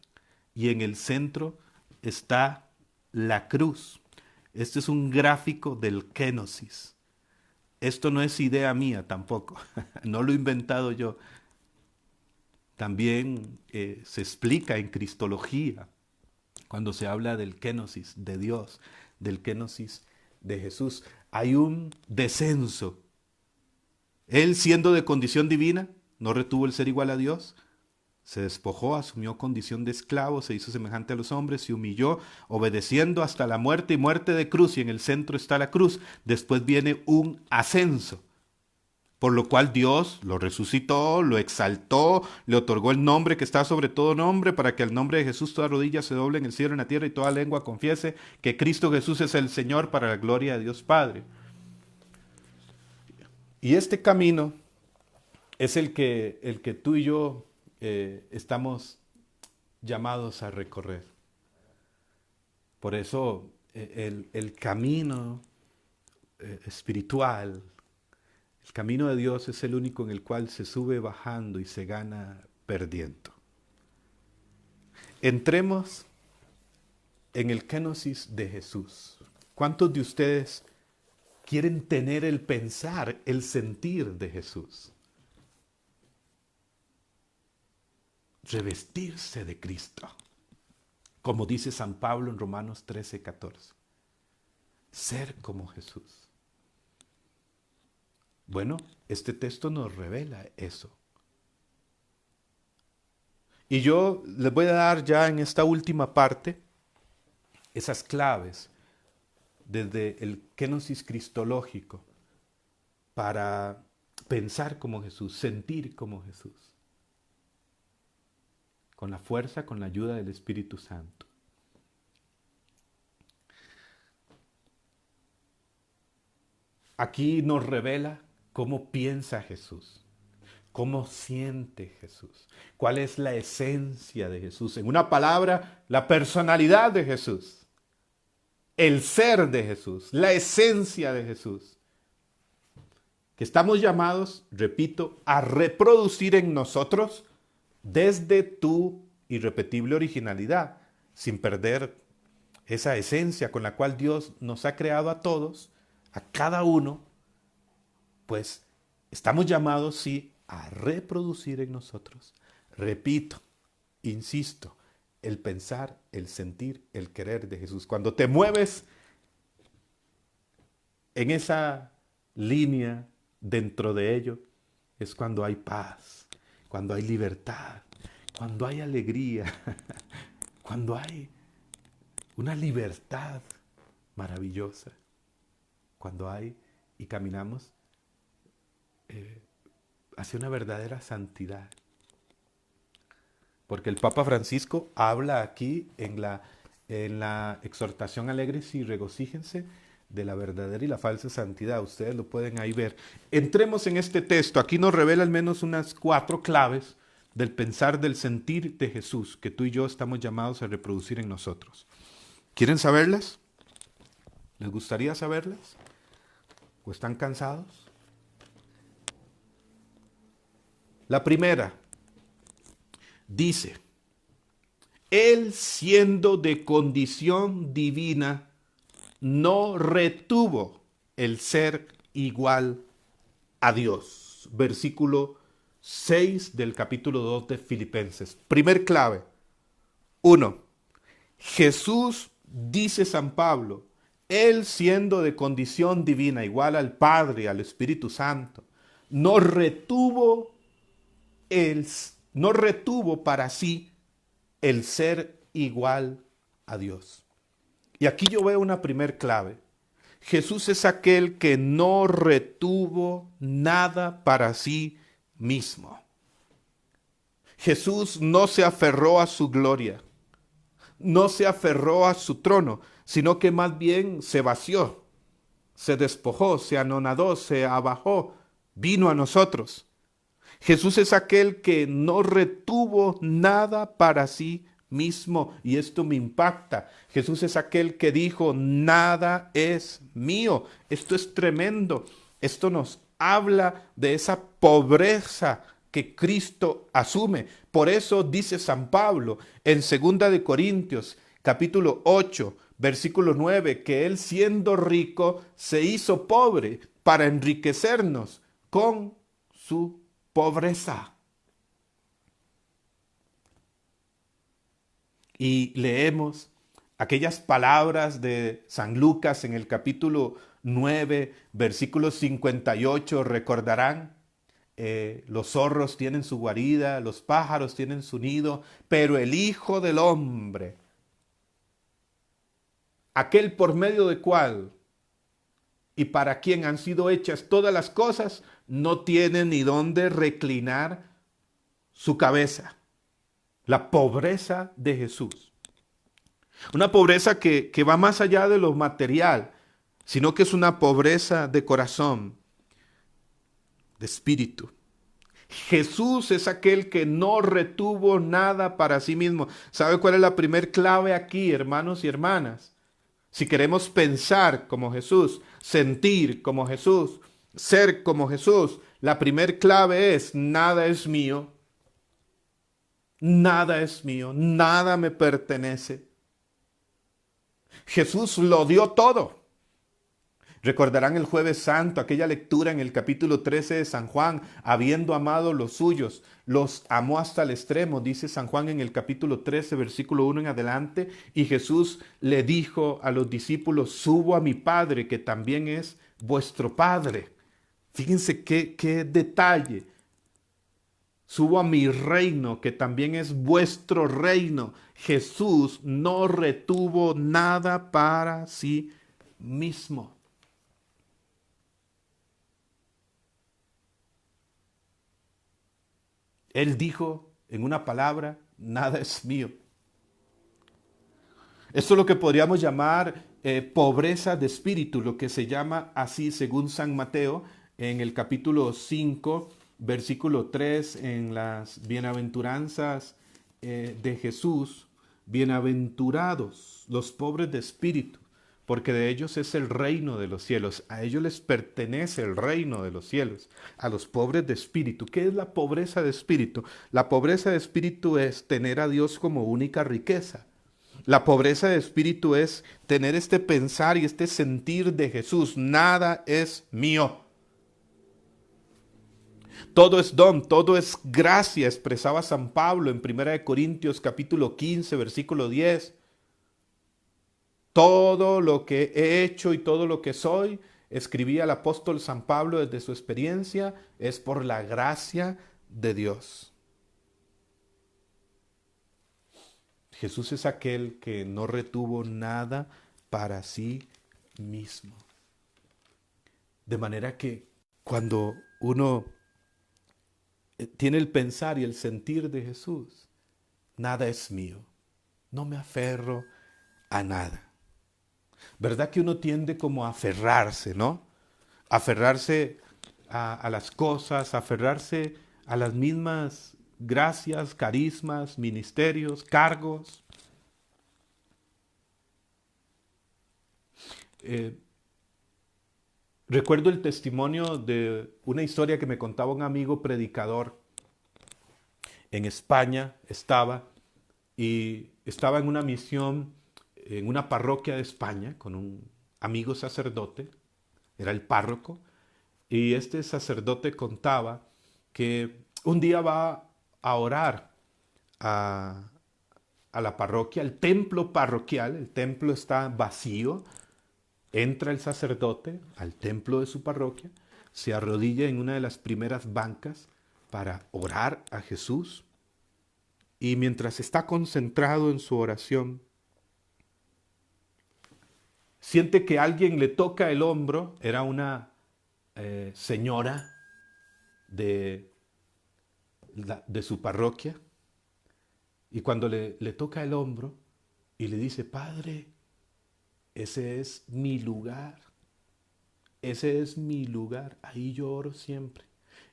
Y en el centro está la cruz. Este es un gráfico del kénosis. Esto no es idea mía tampoco, no lo he inventado yo. También se explica en Cristología, cuando se habla del kénosis de Dios, del kénosis de Jesús. Hay un descenso. Él, siendo de condición divina, no retuvo el ser igual a Dios, se despojó, asumió condición de esclavo, se hizo semejante a los hombres, se humilló, obedeciendo hasta la muerte y muerte de cruz, y en el centro está la cruz. Después viene un ascenso, por lo cual Dios lo resucitó, lo exaltó, le otorgó el nombre que está sobre todo nombre, para que al nombre de Jesús toda rodilla se doble en el cielo y en la tierra, y toda lengua confiese que Cristo Jesús es el Señor, para la gloria de Dios Padre. Y este camino es el que tú y yo estamos llamados a recorrer. Por eso el camino espiritual, el camino de Dios es el único en el cual se sube bajando y se gana perdiendo. Entremos en el kénosis de Jesús. ¿Cuántos de ustedes quieren tener el pensar, el sentir de Jesús? Revestirse de Cristo, como dice San Pablo en Romanos 13:14. Ser como Jesús. Bueno, este texto nos revela eso. Y yo les voy a dar ya en esta última parte esas claves desde el kénosis cristológico para pensar como Jesús, sentir como Jesús, con la fuerza, con la ayuda del Espíritu Santo. Aquí nos revela cómo piensa Jesús, cómo siente Jesús, cuál es la esencia de Jesús. En una palabra, la personalidad de Jesús. el ser de Jesús, la esencia de Jesús, que estamos llamados, repito, a reproducir en nosotros desde tu irrepetible originalidad, sin perder esa esencia con la cual Dios nos ha creado a todos, a cada uno, pues estamos llamados, sí, a reproducir en nosotros. Repito, insisto, el pensar, el sentir, el querer de Jesús. Cuando te mueves en esa línea, dentro de ello, es cuando hay paz, cuando hay libertad, cuando hay alegría, cuando hay una libertad maravillosa, cuando hay y caminamos hacia una verdadera santidad. Porque el Papa Francisco habla aquí en la exhortación alegres y regocíjense de la verdadera y la falsa santidad. Ustedes lo pueden ahí ver. Entremos en este texto. Aquí nos revela al menos unas 4 claves del pensar, del sentir de Jesús, que tú y yo estamos llamados a reproducir en nosotros. ¿Quieren saberlas? ¿Les gustaría saberlas? ¿O están cansados? La primera dice, Él siendo de condición divina, no retuvo el ser igual a Dios. Versículo 6 del capítulo 2 de Filipenses. Primer clave. 1. Jesús, dice San Pablo, Él siendo de condición divina, igual al Padre, al Espíritu Santo, no retuvo para sí el ser igual a Dios. Y aquí yo veo una primer clave. Jesús es aquel que no retuvo nada para sí mismo. Jesús no se aferró a su gloria, no se aferró a su trono, sino que más bien se vació, se despojó, se anonadó, se abajó, vino a nosotros. Jesús es aquel que no retuvo nada para sí mismo, y esto me impacta. Jesús es aquel que dijo, nada es mío. Esto es tremendo. Esto nos habla de esa pobreza que Cristo asume. Por eso dice San Pablo en 2 de Corintios, capítulo 8, versículo 9, que Él siendo rico se hizo pobre para enriquecernos con su pobreza. Y leemos aquellas palabras de San Lucas en el capítulo 9, versículo 58, recordarán, los zorros tienen su guarida, los pájaros tienen su nido, pero el Hijo del Hombre, aquel por medio de cual y para quien han sido hechas todas las cosas, no tiene ni dónde reclinar su cabeza. La pobreza de Jesús. Una pobreza que va más allá de lo material, sino que es una pobreza de corazón, de espíritu. Jesús es aquel que no retuvo nada para sí mismo. ¿Sabe cuál es la primer clave aquí, hermanos y hermanas? Si queremos pensar como Jesús, sentir como Jesús, ser como Jesús, la primer clave es: nada es mío, nada es mío, nada me pertenece. Jesús lo dio todo. Recordarán el Jueves Santo, aquella lectura en el capítulo 13 de San Juan, habiendo amado los suyos, los amó hasta el extremo, dice San Juan en el capítulo 13, versículo 1 en adelante, y Jesús le dijo a los discípulos, subo a mi Padre, que también es vuestro Padre. Fíjense qué detalle. Subo a mi reino, que también es vuestro reino. Jesús no retuvo nada para sí mismo. Él dijo en una palabra, nada es mío. Esto es lo que podríamos llamar pobreza de espíritu, lo que se llama así según San Mateo en el capítulo 5, versículo 3, en las bienaventuranzas de Jesús. Bienaventurados los pobres de espíritu, porque de ellos es el reino de los cielos, a ellos les pertenece el reino de los cielos, a los pobres de espíritu. ¿Qué es la pobreza de espíritu? La pobreza de espíritu es tener a Dios como única riqueza. La pobreza de espíritu es tener este pensar y este sentir de Jesús. Nada es mío. Todo es don, todo es gracia, expresaba San Pablo en 1 Corintios capítulo 15, versículo 10. Todo lo que he hecho y todo lo que soy, escribía el apóstol San Pablo desde su experiencia, es por la gracia de Dios. Jesús es aquel que no retuvo nada para sí mismo. De manera que cuando uno tiene el pensar y el sentir de Jesús, nada es mío. No me aferro a nada. ¿Verdad que uno tiende como a aferrarse, ¿no? Aferrarse a las cosas, aferrarse a las mismas gracias, carismas, ministerios, cargos. Recuerdo el testimonio de una historia que me contaba un amigo predicador. En España estaba en una misión en una parroquia de España con un amigo sacerdote, era el párroco, y este sacerdote contaba que un día va a orar a, a la parroquia, al templo parroquial, el templo está vacío, entra el sacerdote al templo de su parroquia, se arrodilla en una de las primeras bancas para orar a Jesús, y mientras está concentrado en su oración, siente que alguien le toca el hombro. Era una señora de su parroquia, y cuando le toca el hombro y le dice: Padre, ese es mi lugar, ese es mi lugar, ahí yo oro siempre.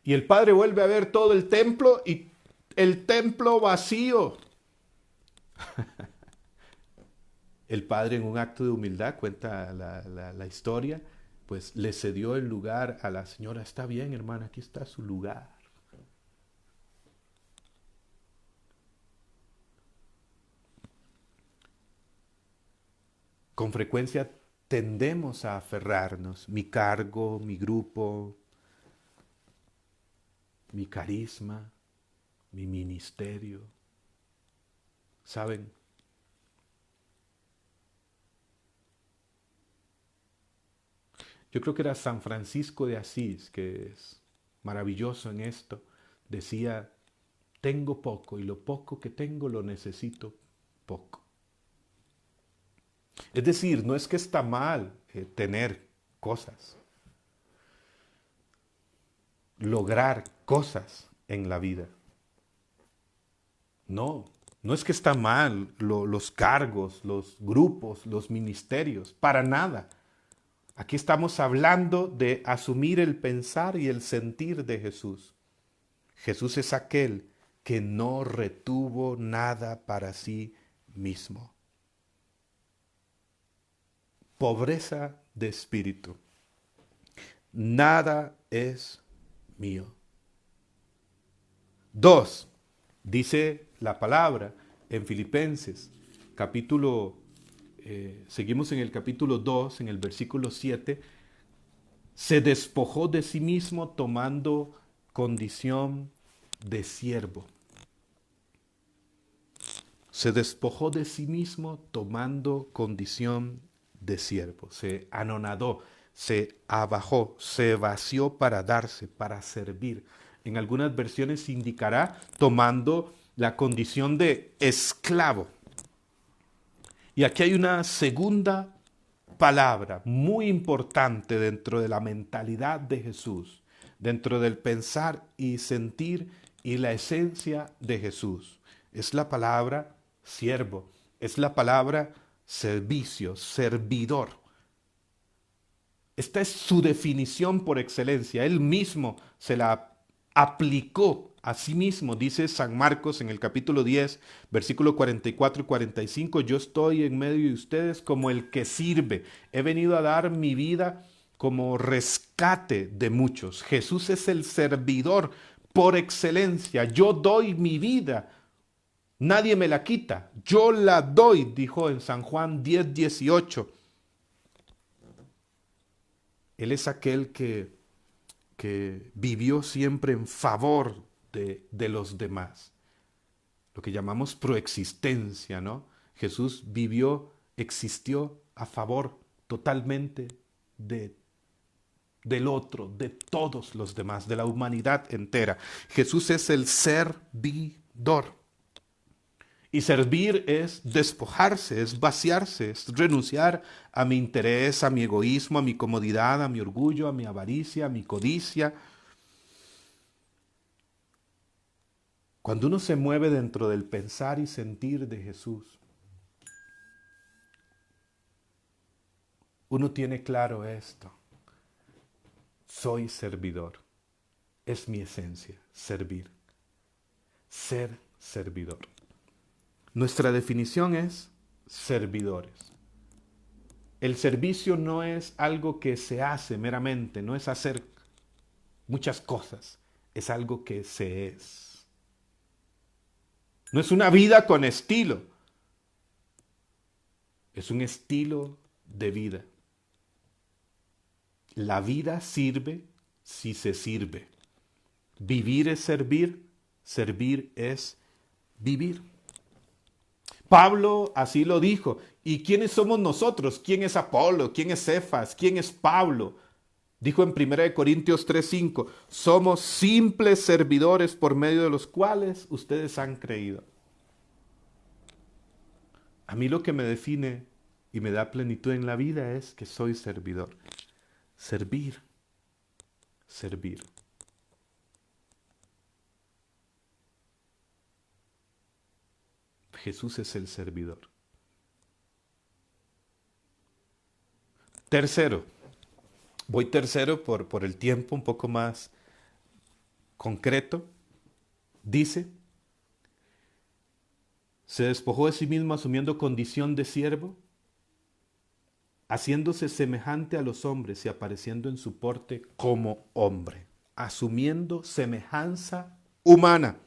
Y el padre vuelve a ver todo el templo y el templo vacío. El padre, en un acto de humildad, cuenta la historia, pues le cedió el lugar a la señora. Está bien, hermana, aquí está su lugar. Con frecuencia tendemos a aferrarnos, mi cargo, mi grupo, mi carisma, mi ministerio. ¿Saben? Yo creo que era San Francisco de Asís, que es maravilloso en esto. Decía: tengo poco y lo poco que tengo lo necesito poco. Es decir, no es que está mal tener cosas, lograr cosas en la vida. No, no es que está mal los cargos, los grupos, los ministerios, para nada. Aquí estamos hablando de asumir el pensar y el sentir de Jesús. Jesús es aquel que no retuvo nada para sí mismo. Pobreza de espíritu. Nada es mío. 2. Dice la palabra en Filipenses, seguimos en el capítulo 2, en el versículo 7, se despojó de sí mismo tomando condición de siervo. Se despojó de sí mismo tomando condición de siervo. Se anonadó, se abajó, se vació para darse, para servir. En algunas versiones indicará tomando la condición de esclavo. Y aquí hay una segunda palabra muy importante dentro de la mentalidad de Jesús, dentro del pensar y sentir y la esencia de Jesús. Es la palabra siervo, es la palabra servicio, servidor. Esta es su definición por excelencia. Él mismo se la aplicó Asimismo, dice San Marcos en el capítulo 10, versículo 44 y 45, yo estoy en medio de ustedes como el que sirve. He venido a dar mi vida como rescate de muchos. Jesús es el servidor por excelencia. Yo doy mi vida. Nadie me la quita. Yo la doy, dijo en San Juan 10, 18. Él es aquel que vivió siempre en favor de los demás. Lo que llamamos proexistencia, ¿no? Jesús vivió, existió a favor totalmente del otro, de todos los demás, de la humanidad entera. Jesús es el servidor. Y servir es despojarse, es vaciarse, es renunciar a mi interés, a mi egoísmo, a mi comodidad, a mi orgullo, a mi avaricia, a mi codicia. Cuando uno se mueve dentro del pensar y sentir de Jesús, uno tiene claro esto. Soy servidor. Es mi esencia, servir. Ser servidor. Nuestra definición es servidores. El servicio no es algo que se hace meramente, no es hacer muchas cosas, es algo que se es. No es una vida con estilo, es un estilo de vida. La vida sirve si se sirve. Vivir es servir, servir es vivir. Pablo así lo dijo. ¿Y quiénes somos nosotros? ¿Quién es Apolo? ¿Quién es Cefas? ¿Quién es Pablo? Dijo en 1 Corintios 3:5, somos simples servidores por medio de los cuales ustedes han creído. A mí lo que me define y me da plenitud en la vida es que soy servidor. Servir, servir. Jesús es el servidor. Tercero, voy tercero por el tiempo un poco más concreto. Dice, se despojó de sí mismo asumiendo condición de siervo, haciéndose semejante a los hombres y apareciendo en su porte como hombre, asumiendo semejanza humana.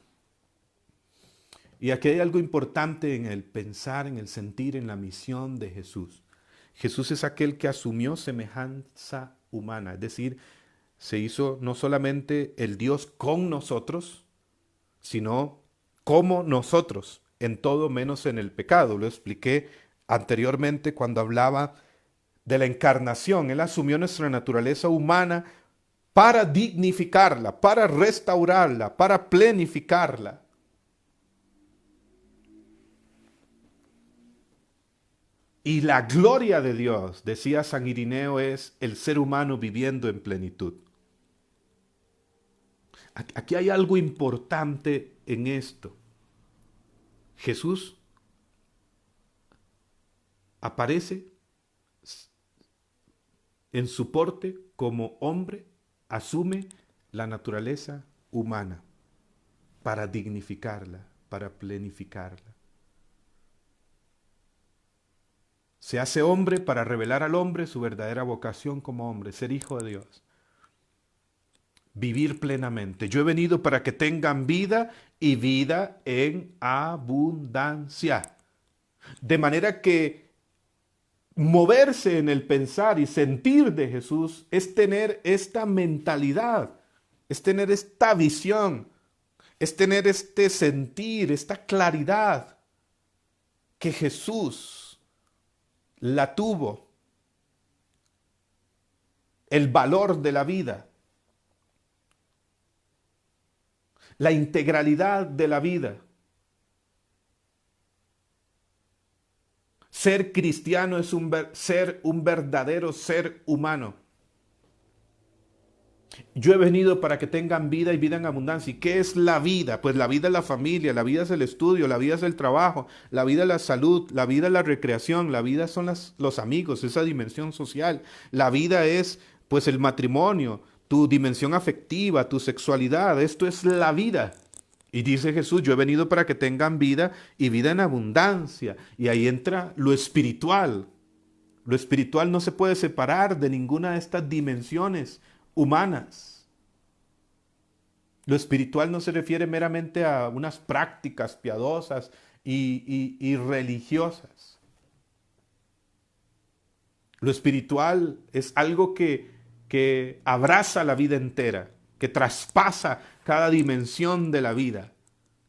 Y aquí hay algo importante en el pensar, en el sentir, en la misión de Jesús. Jesús es aquel que asumió semejanza humana, es decir, se hizo no solamente el Dios con nosotros, sino como nosotros, en todo menos en el pecado. Lo expliqué anteriormente cuando hablaba de la encarnación. Él asumió nuestra naturaleza humana para dignificarla, para restaurarla, para plenificarla. Y la gloria de Dios, decía San Irineo, es el ser humano viviendo en plenitud. Aquí hay algo importante en esto. Jesús aparece en su porte como hombre, asume la naturaleza humana para dignificarla, para plenificarla. Se hace hombre para revelar al hombre su verdadera vocación como hombre, ser hijo de Dios. Vivir plenamente. Yo he venido para que tengan vida y vida en abundancia. De manera que moverse en el pensar y sentir de Jesús es tener esta mentalidad, es tener esta visión, es tener este sentir, esta claridad que Jesús la tuvo, el valor de la vida, la integralidad de la vida. Ser cristiano es ser un verdadero ser humano. Yo he venido para que tengan vida y vida en abundancia. ¿Y qué es la vida? Pues la vida es la familia, la vida es el estudio, la vida es el trabajo, la vida es la salud, la vida es la recreación, la vida son los amigos, esa dimensión social. La vida es pues el matrimonio, tu dimensión afectiva, tu sexualidad. Esto es la vida. Y dice Jesús, yo he venido para que tengan vida y vida en abundancia. Y ahí entra lo espiritual. Lo espiritual no se puede separar de ninguna de estas dimensiones humanas. Lo espiritual no se refiere meramente a unas prácticas piadosas y religiosas. Lo espiritual es algo que abraza la vida entera, que traspasa cada dimensión de la vida.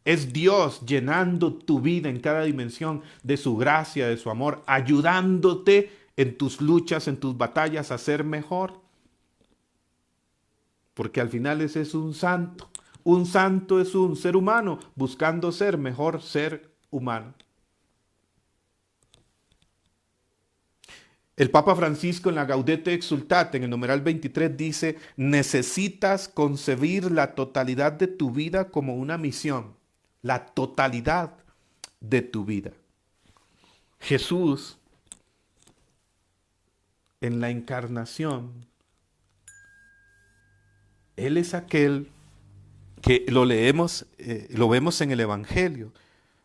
Es Dios llenando tu vida en cada dimensión de su gracia, de su amor, ayudándote en tus luchas, en tus batallas a ser mejor. Porque al final ese es un santo. Un santo es un ser humano buscando ser mejor ser humano. El Papa Francisco en la Gaudete Exsultate, en el numeral 23, dice, necesitas concebir la totalidad de tu vida como una misión. La totalidad de tu vida. Jesús, en la encarnación, Él es aquel que lo leemos, lo vemos en el Evangelio.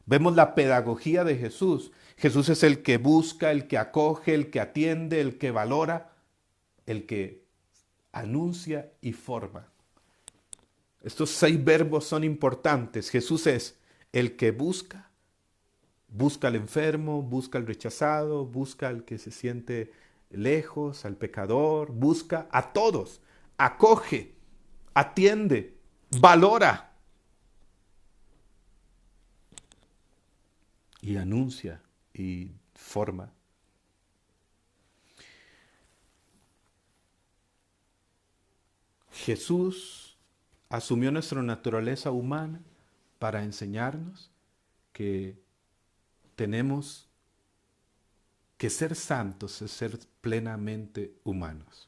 Vemos la pedagogía de Jesús. Jesús es el que busca, el que acoge, el que atiende, el que valora, el que anuncia y forma. Estos 6 verbos son importantes. Jesús es el que busca, busca al enfermo, busca al rechazado, busca al que se siente lejos, al pecador, busca a todos, acoge, atiende, valora y anuncia y forma. Jesús asumió nuestra naturaleza humana para enseñarnos que tenemos que ser santos es ser plenamente humanos.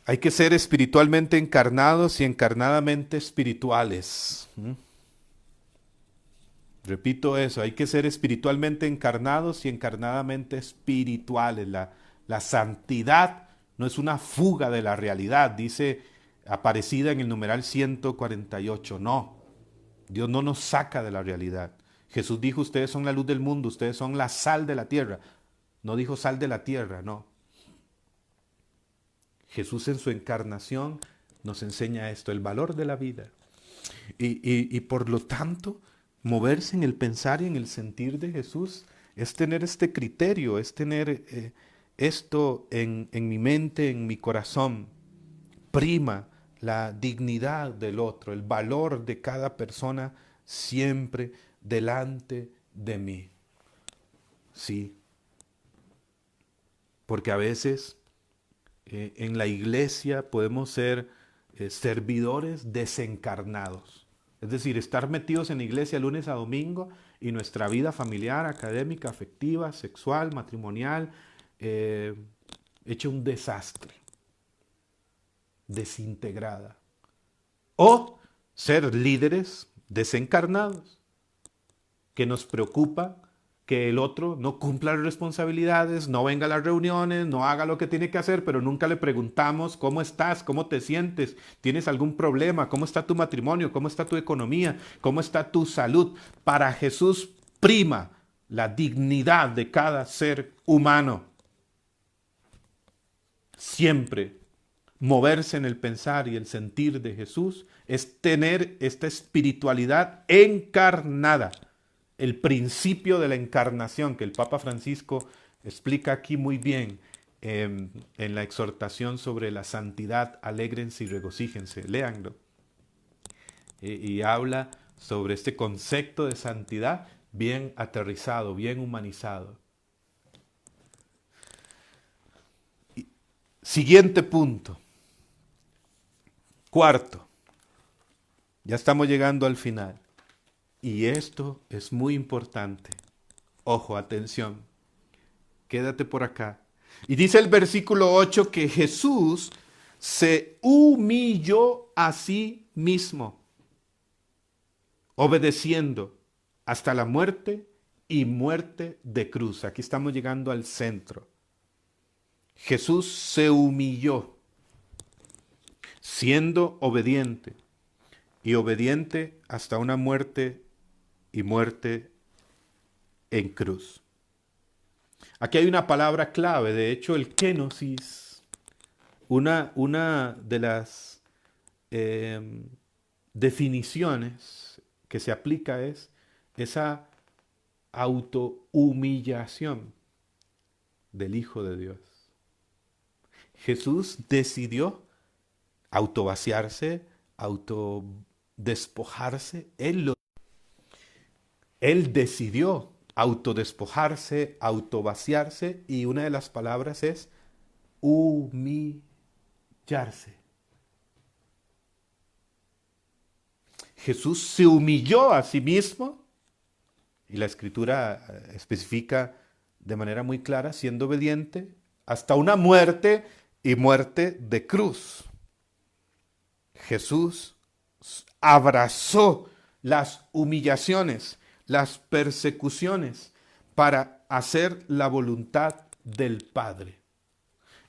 Hay que ser espiritualmente encarnados y encarnadamente espirituales. Repito eso, hay que ser espiritualmente encarnados y encarnadamente espirituales. La santidad no es una fuga de la realidad, dice Aparecida en el numeral 148. No, Dios no nos saca de la realidad. Jesús dijo, ustedes son la luz del mundo, ustedes son la sal de la tierra. No dijo sal de la tierra, no. Jesús en su encarnación nos enseña esto, el valor de la vida. Y por lo tanto, moverse en el pensar y en el sentir de Jesús es tener este criterio, es tener esto en mi mente, en mi corazón. Prima la dignidad del otro, el valor de cada persona siempre delante de mí. Sí, porque a veces en la iglesia podemos ser servidores desencarnados. Es decir, estar metidos en la iglesia lunes a domingo y nuestra vida familiar, académica, afectiva, sexual, matrimonial, hecha un desastre, desintegrada. O ser líderes desencarnados, que nos preocupa que el otro no cumpla las responsabilidades, no venga a las reuniones, no haga lo que tiene que hacer, pero nunca le preguntamos cómo estás, cómo te sientes, tienes algún problema, cómo está tu matrimonio, cómo está tu economía, cómo está tu salud. Para Jesús prima la dignidad de cada ser humano. Siempre moverse en el pensar y el sentir de Jesús es tener esta espiritualidad encarnada. El principio de la encarnación que el Papa Francisco explica aquí muy bien en la exhortación sobre la santidad, alégrense y regocíjense, léanlo. Y habla sobre este concepto de santidad bien aterrizado, bien humanizado. Siguiente punto. Cuarto, ya estamos llegando al final. Y esto es muy importante. Ojo, atención. Quédate por acá. Y dice el versículo 8 que Jesús se humilló a sí mismo, obedeciendo hasta la muerte y muerte de cruz. Aquí estamos llegando al centro. Jesús se humilló, siendo obediente, y obediente hasta una muerte y muerte en cruz. Aquí hay una palabra clave, de hecho el kenosis, una de las definiciones que se aplica es esa autohumillación del Hijo de Dios. Jesús decidió autovaciarse, autodespojarse. Él decidió autodespojarse, autovaciarse, y una de las palabras es humillarse. Jesús se humilló a sí mismo, y la Escritura especifica de manera muy clara, siendo obediente hasta una muerte y muerte de cruz. Jesús abrazó las humillaciones, las persecuciones para hacer la voluntad del Padre.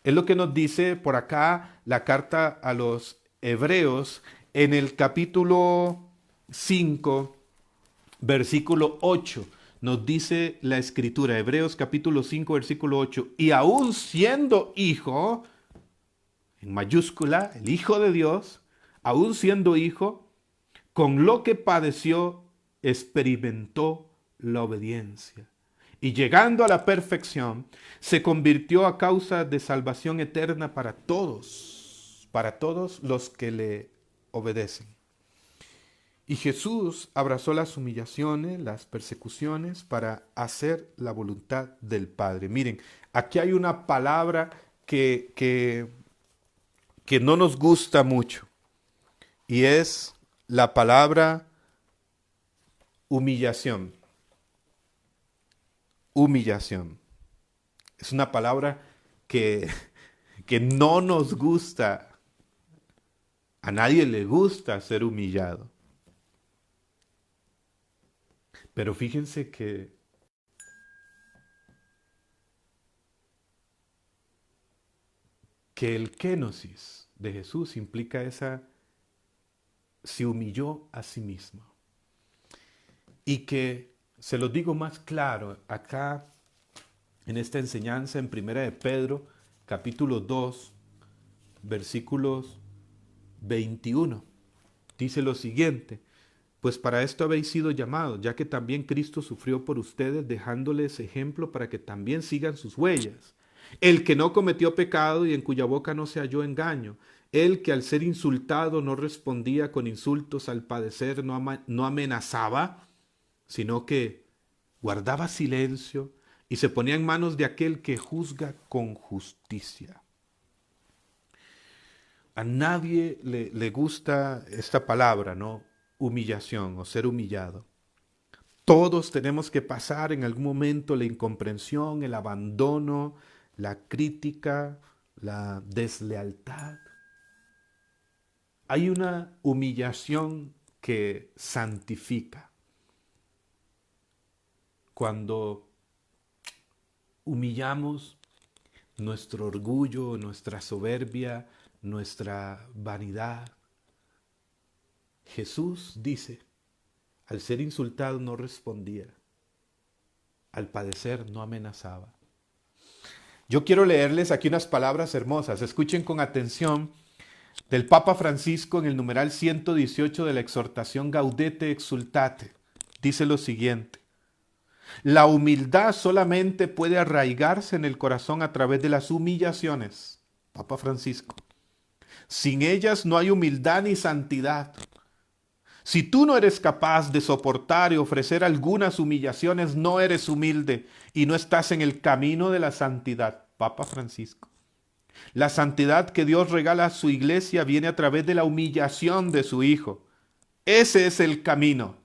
Es lo que nos dice por acá la carta a los Hebreos en el capítulo 5, versículo 8. Nos dice la Escritura, Hebreos capítulo 5, versículo 8, y aún siendo hijo, en mayúscula, el Hijo de Dios, aún siendo hijo, con lo que padeció, experimentó la obediencia. Y llegando a la perfección, se convirtió a causa de salvación eterna para todos los que le obedecen. Y Jesús abrazó las humillaciones, las persecuciones para hacer la voluntad del Padre. Miren, aquí hay una palabra que no nos gusta mucho, y es la palabra humillación. Humillación. Es una palabra que no nos gusta. A nadie le gusta ser humillado. Pero fíjense que el kenosis de Jesús implica se humilló a sí mismo. Y que, se lo digo más claro, acá en esta enseñanza en Primera de Pedro, capítulo 2, versículos 21, dice lo siguiente: pues para esto habéis sido llamados, ya que también Cristo sufrió por ustedes, dejándoles ejemplo para que también sigan sus huellas. El que no cometió pecado y en cuya boca no se halló engaño. El que al ser insultado no respondía con insultos, al padecer no amenazaba, sino que guardaba silencio y se ponía en manos de aquel que juzga con justicia. A nadie le gusta esta palabra, ¿no? Humillación o ser humillado. Todos tenemos que pasar en algún momento la incomprensión, el abandono, la crítica, la deslealtad. Hay una humillación que santifica. Cuando humillamos nuestro orgullo, nuestra soberbia, nuestra vanidad. Jesús dice, al ser insultado no respondía, al padecer no amenazaba. Yo quiero leerles aquí unas palabras hermosas. Escuchen con atención del Papa Francisco en el numeral 118 de la exhortación Gaudete Exsultate. Dice lo siguiente: la humildad solamente puede arraigarse en el corazón a través de las humillaciones. Papa Francisco. Sin ellas no hay humildad ni santidad. Si tú no eres capaz de soportar y ofrecer algunas humillaciones, no eres humilde y no estás en el camino de la santidad. Papa Francisco. La santidad que Dios regala a su iglesia viene a través de la humillación de su Hijo. Ese es el camino.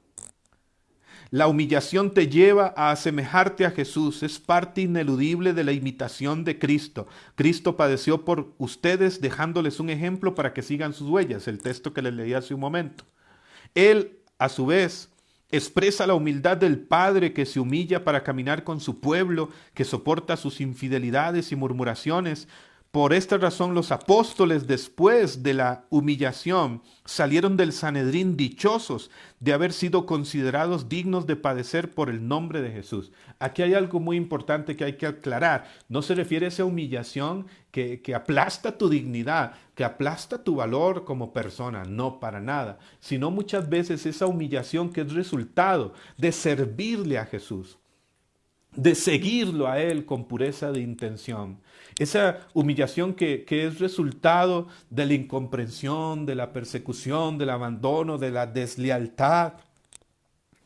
La humillación te lleva a asemejarte a Jesús. Es parte ineludible de la imitación de Cristo. Cristo padeció por ustedes dejándoles un ejemplo para que sigan sus huellas. El texto que les leí hace un momento. Él, a su vez, Expresa la humildad del Padre que se humilla para caminar con su pueblo, que soporta sus infidelidades y murmuraciones. Por esta razón los apóstoles, después de la humillación, salieron del Sanedrín dichosos de haber sido considerados dignos de padecer por el nombre de Jesús. Aquí hay algo muy importante que hay que aclarar. No se refiere a esa humillación que aplasta tu dignidad, que aplasta tu valor como persona, no para nada, sino muchas veces esa humillación que es resultado de servirle a Jesús, de seguirlo a Él con pureza de intención. Esa humillación que es resultado de la incomprensión, de la persecución, del abandono, de la deslealtad.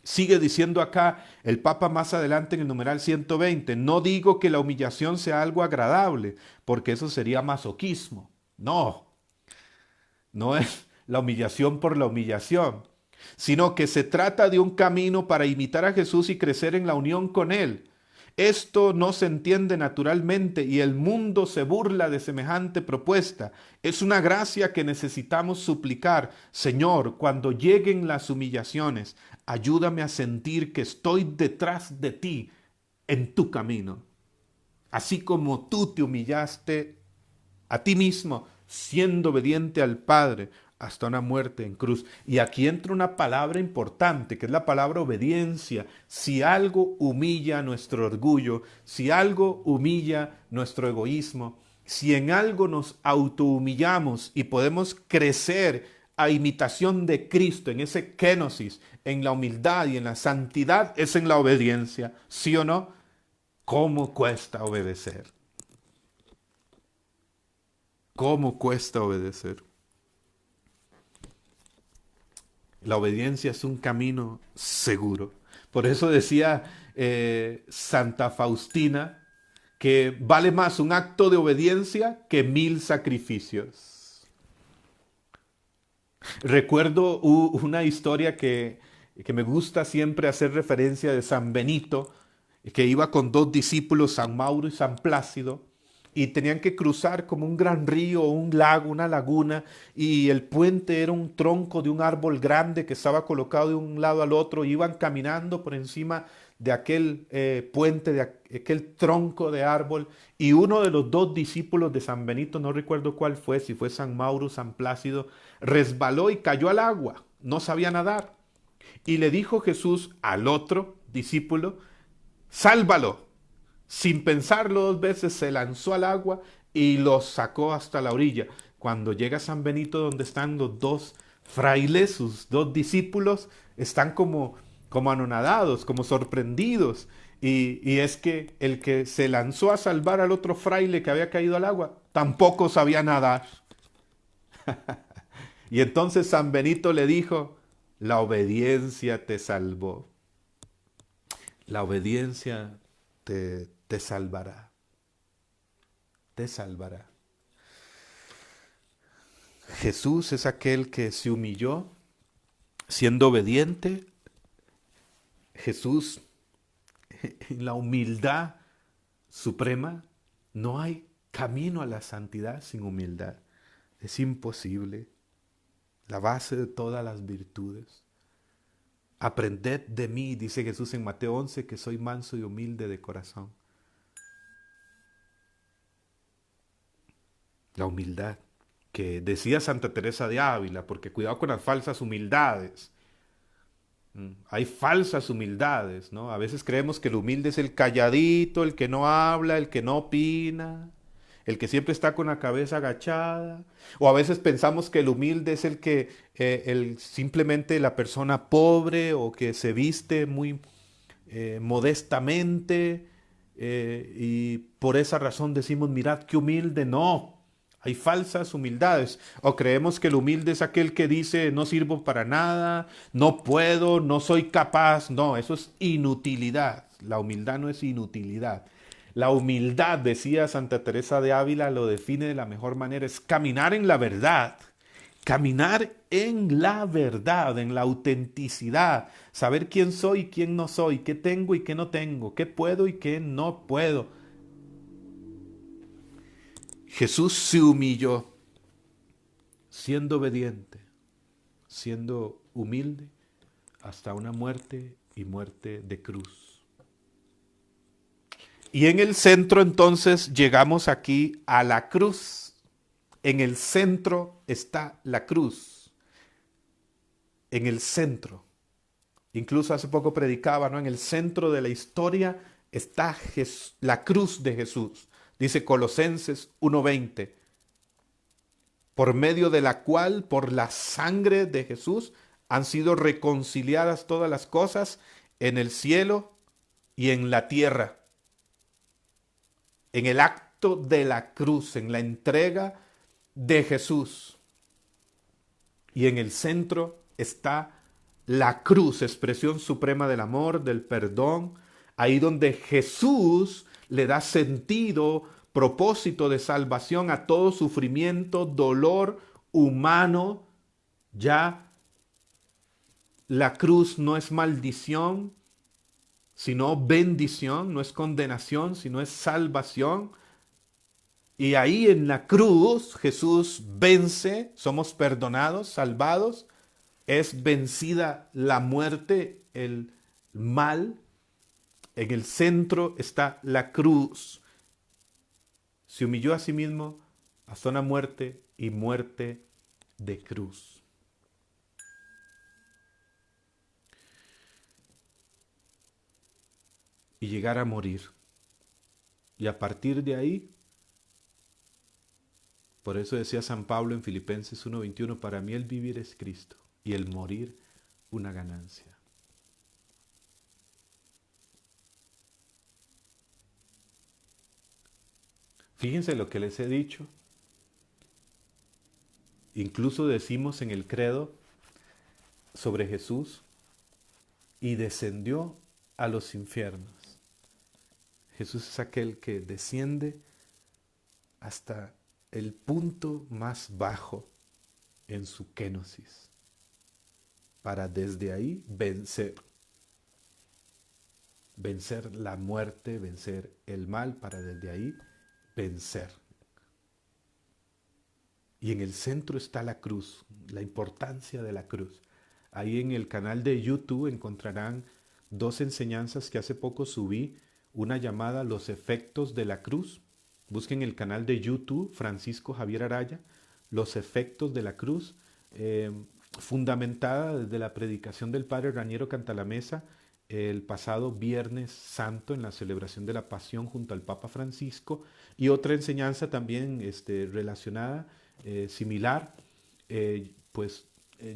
Sigue diciendo acá el Papa más adelante en el numeral 120, no digo que la humillación sea algo agradable, porque eso sería masoquismo. No, no es la humillación por la humillación, sino que se trata de un camino para imitar a Jesús y crecer en la unión con Él. Esto no se entiende naturalmente y el mundo se burla de semejante propuesta. Es una gracia que necesitamos suplicar. Señor, cuando lleguen las humillaciones, ayúdame a sentir que estoy detrás de ti en tu camino. Así como tú te humillaste a ti mismo, siendo obediente al Padre hasta una muerte en cruz. Y aquí entra una palabra importante, que es la palabra obediencia. Si algo humilla nuestro orgullo, si algo humilla nuestro egoísmo, si en algo nos autohumillamos y podemos crecer a imitación de Cristo, en ese kénosis, en la humildad y en la santidad, es en la obediencia. ¿Sí o no? ¿Cómo cuesta obedecer? ¿Cómo cuesta obedecer? La obediencia es un camino seguro. Por eso decía Santa Faustina que vale más un acto de obediencia que 1000 sacrificios. Recuerdo una historia que me gusta siempre hacer referencia de San Benito, que iba con dos discípulos, San Mauro y San Plácido, y tenían que cruzar como un gran río, un lago, una laguna, y el puente era un tronco de un árbol grande que estaba colocado de un lado al otro, y iban caminando por encima de aquel puente, de aquel tronco de árbol, y uno de los dos discípulos de San Benito, no recuerdo cuál fue, si fue San Mauro o San Plácido, resbaló y cayó al agua, no sabía nadar. Y le dijo Jesús al otro discípulo, sálvalo. Sin pensarlo dos veces se lanzó al agua y lo sacó hasta la orilla. Cuando llega San Benito donde están los dos frailes, sus dos discípulos, están como anonadados, como sorprendidos. Y es que el que se lanzó a salvar al otro fraile que había caído al agua, tampoco sabía nadar. Y entonces San Benito le dijo, la obediencia te salvó. La obediencia te salvará. Te salvará. Jesús es aquel que se humilló siendo obediente. Jesús, en la humildad suprema, no hay camino a la santidad sin humildad. Es imposible. La base de todas las virtudes. Aprended de mí, dice Jesús en Mateo 11, que soy manso y humilde de corazón. La humildad, que decía Santa Teresa de Ávila, porque cuidado con las falsas humildades. Hay falsas humildades, ¿no? A veces creemos que el humilde es el calladito, el que no habla, el que no opina, el que siempre está con la cabeza agachada. O a veces pensamos que el humilde es el que, simplemente la persona pobre o que se viste muy modestamente y por esa razón decimos, mirad qué humilde. No, hay falsas humildades. O creemos que el humilde es aquel que dice, no sirvo para nada, no puedo, no soy capaz. No, eso es inutilidad. La humildad no es inutilidad. La humildad, decía Santa Teresa de Ávila, lo define de la mejor manera, es caminar en la verdad. Caminar en la verdad, en la autenticidad, saber quién soy y quién no soy, qué tengo y qué no tengo, qué puedo y qué no puedo. Jesús se humilló, siendo obediente, siendo humilde, hasta una muerte y muerte de cruz. Y en el centro entonces llegamos aquí a la cruz. En el centro está la cruz. En el centro. Incluso hace poco predicaba, ¿no? En el centro de la historia está la cruz de Jesús. Dice Colosenses 1:20. Por medio de la cual, por la sangre de Jesús, han sido reconciliadas todas las cosas en el cielo y en la tierra. En el acto de la cruz, en la entrega de Jesús. Y en el centro está la cruz, expresión suprema del amor, del perdón, ahí donde Jesús le da sentido, propósito de salvación a todo sufrimiento, dolor humano. Ya la cruz no es maldición, sino bendición, no es condenación, sino es salvación. Y ahí en la cruz Jesús vence, somos perdonados, salvados, es vencida la muerte, el mal. En el centro está la cruz. Se humilló a sí mismo hasta una muerte y muerte de cruz. Y llegar a morir. Y a partir de ahí, por eso decía San Pablo en Filipenses 1:21, para mí el vivir es Cristo y el morir una ganancia. Fíjense lo que les he dicho. Incluso decimos en el credo sobre Jesús, y descendió a los infiernos. Jesús es aquel que desciende hasta el punto más bajo en su kenosis, para desde ahí vencer la muerte, vencer el mal, para desde ahí vencer. Y en el centro está la cruz, la importancia de la cruz. Ahí en el canal de YouTube encontrarán 2 enseñanzas que hace poco subí, una llamada Los efectos de la cruz. Busquen el canal de YouTube, Francisco Javier Araya, Los efectos de la cruz, fundamentada desde la predicación del padre Raniero Cantalamessa el pasado Viernes Santo en la celebración de la Pasión junto al Papa Francisco, y otra enseñanza también relacionada, similar,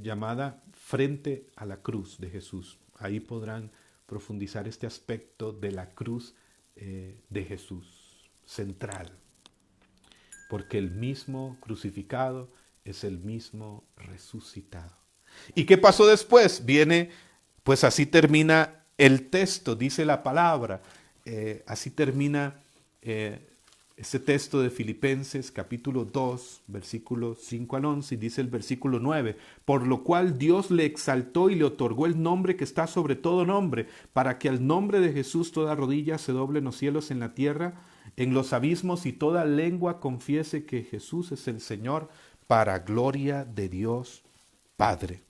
llamada Frente a la Cruz de Jesús. Ahí podrán profundizar este aspecto de la cruz de Jesús, central, porque el mismo crucificado es el mismo resucitado. ¿Y qué pasó después? Viene, pues así termina el texto, dice la palabra, así termina este texto de Filipenses capítulo 2, versículos 5 al 11, y dice el versículo 9, por lo cual Dios le exaltó y le otorgó el nombre que está sobre todo nombre, para que al nombre de Jesús toda rodilla se doble en los cielos, en la tierra, en los abismos, y toda lengua confiese que Jesús es el Señor, para gloria de Dios Padre.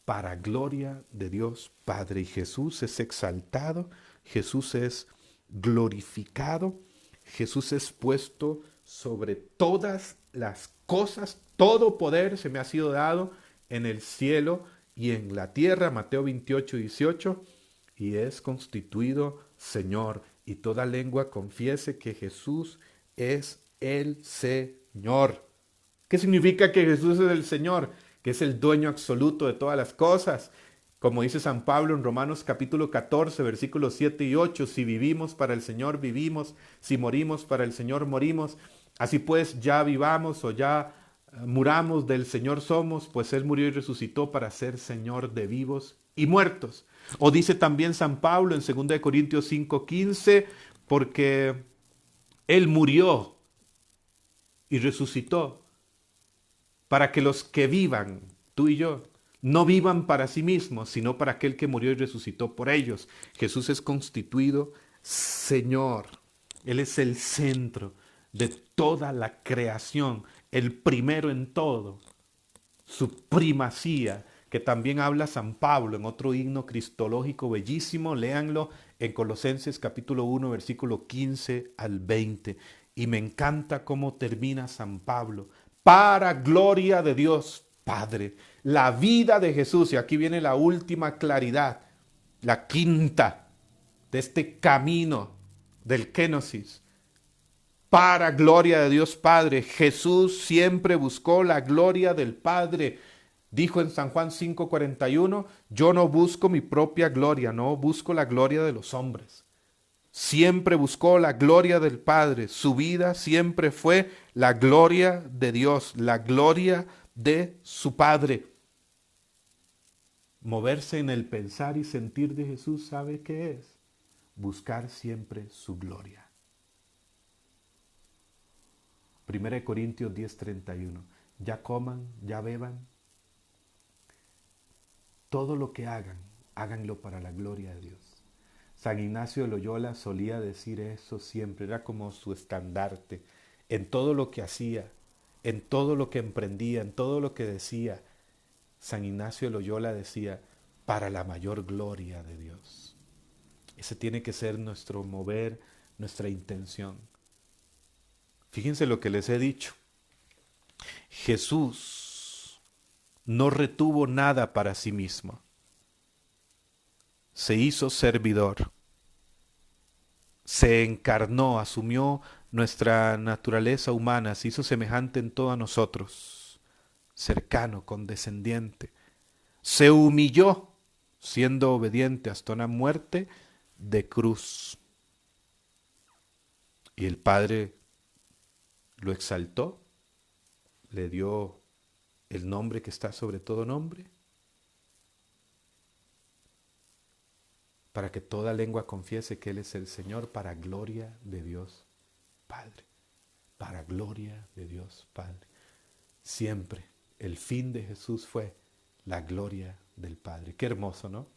Para gloria de Dios Padre. Y Jesús es exaltado, Jesús es glorificado, Jesús es puesto sobre todas las cosas. Todo poder se me ha sido dado en el cielo y en la tierra, Mateo 28:18, y es constituido Señor. Y toda lengua confiese que Jesús es el Señor. ¿Qué significa que Jesús es el Señor? Que es el dueño absoluto de todas las cosas. Como dice San Pablo en Romanos capítulo 14, versículos 7 y 8, si vivimos para el Señor vivimos, si morimos para el Señor morimos. Así pues, ya vivamos o ya muramos, del Señor somos, pues Él murió y resucitó para ser Señor de vivos y muertos. O dice también San Pablo en 2 Corintios 5:15, porque Él murió y resucitó para que los que vivan, tú y yo, no vivan para sí mismos, sino para aquel que murió y resucitó por ellos. Jesús es constituido Señor. Él es el centro de toda la creación, el primero en todo. Su primacía, que también habla San Pablo en otro himno cristológico bellísimo. Léanlo en Colosenses capítulo 1, versículo 15 al 20. Y me encanta cómo termina San Pablo. Para gloria de Dios Padre. La vida de Jesús, y aquí viene la última claridad, la quinta de este camino del kénosis. Para gloria de Dios Padre. Jesús siempre buscó la gloria del Padre. Dijo en San Juan 5:41, yo no busco mi propia gloria, no busco la gloria de los hombres. Siempre buscó la gloria del Padre. Su vida siempre fue la gloria de Dios, la gloria de su Padre. Moverse en el pensar y sentir de Jesús, ¿sabe qué es? Buscar siempre su gloria. 1 Corintios 10:31. Ya coman, ya beban. Todo lo que hagan, háganlo para la gloria de Dios. San Ignacio de Loyola solía decir eso siempre, era como su estandarte. En todo lo que hacía, en todo lo que emprendía, en todo lo que decía, San Ignacio de Loyola decía, para la mayor gloria de Dios. Ese tiene que ser nuestro mover, nuestra intención. Fíjense lo que les he dicho. Jesús no retuvo nada para sí mismo. Se hizo servidor. Se encarnó, asumió nuestra naturaleza humana, se hizo semejante en todo a nosotros, cercano, condescendiente. Se humilló, siendo obediente hasta una muerte de cruz. Y el Padre lo exaltó, le dio el nombre que está sobre todo nombre, para que toda lengua confiese que Él es el Señor, para gloria de Dios Padre. Para gloria de Dios Padre. Siempre el fin de Jesús fue la gloria del Padre. Qué hermoso, ¿no?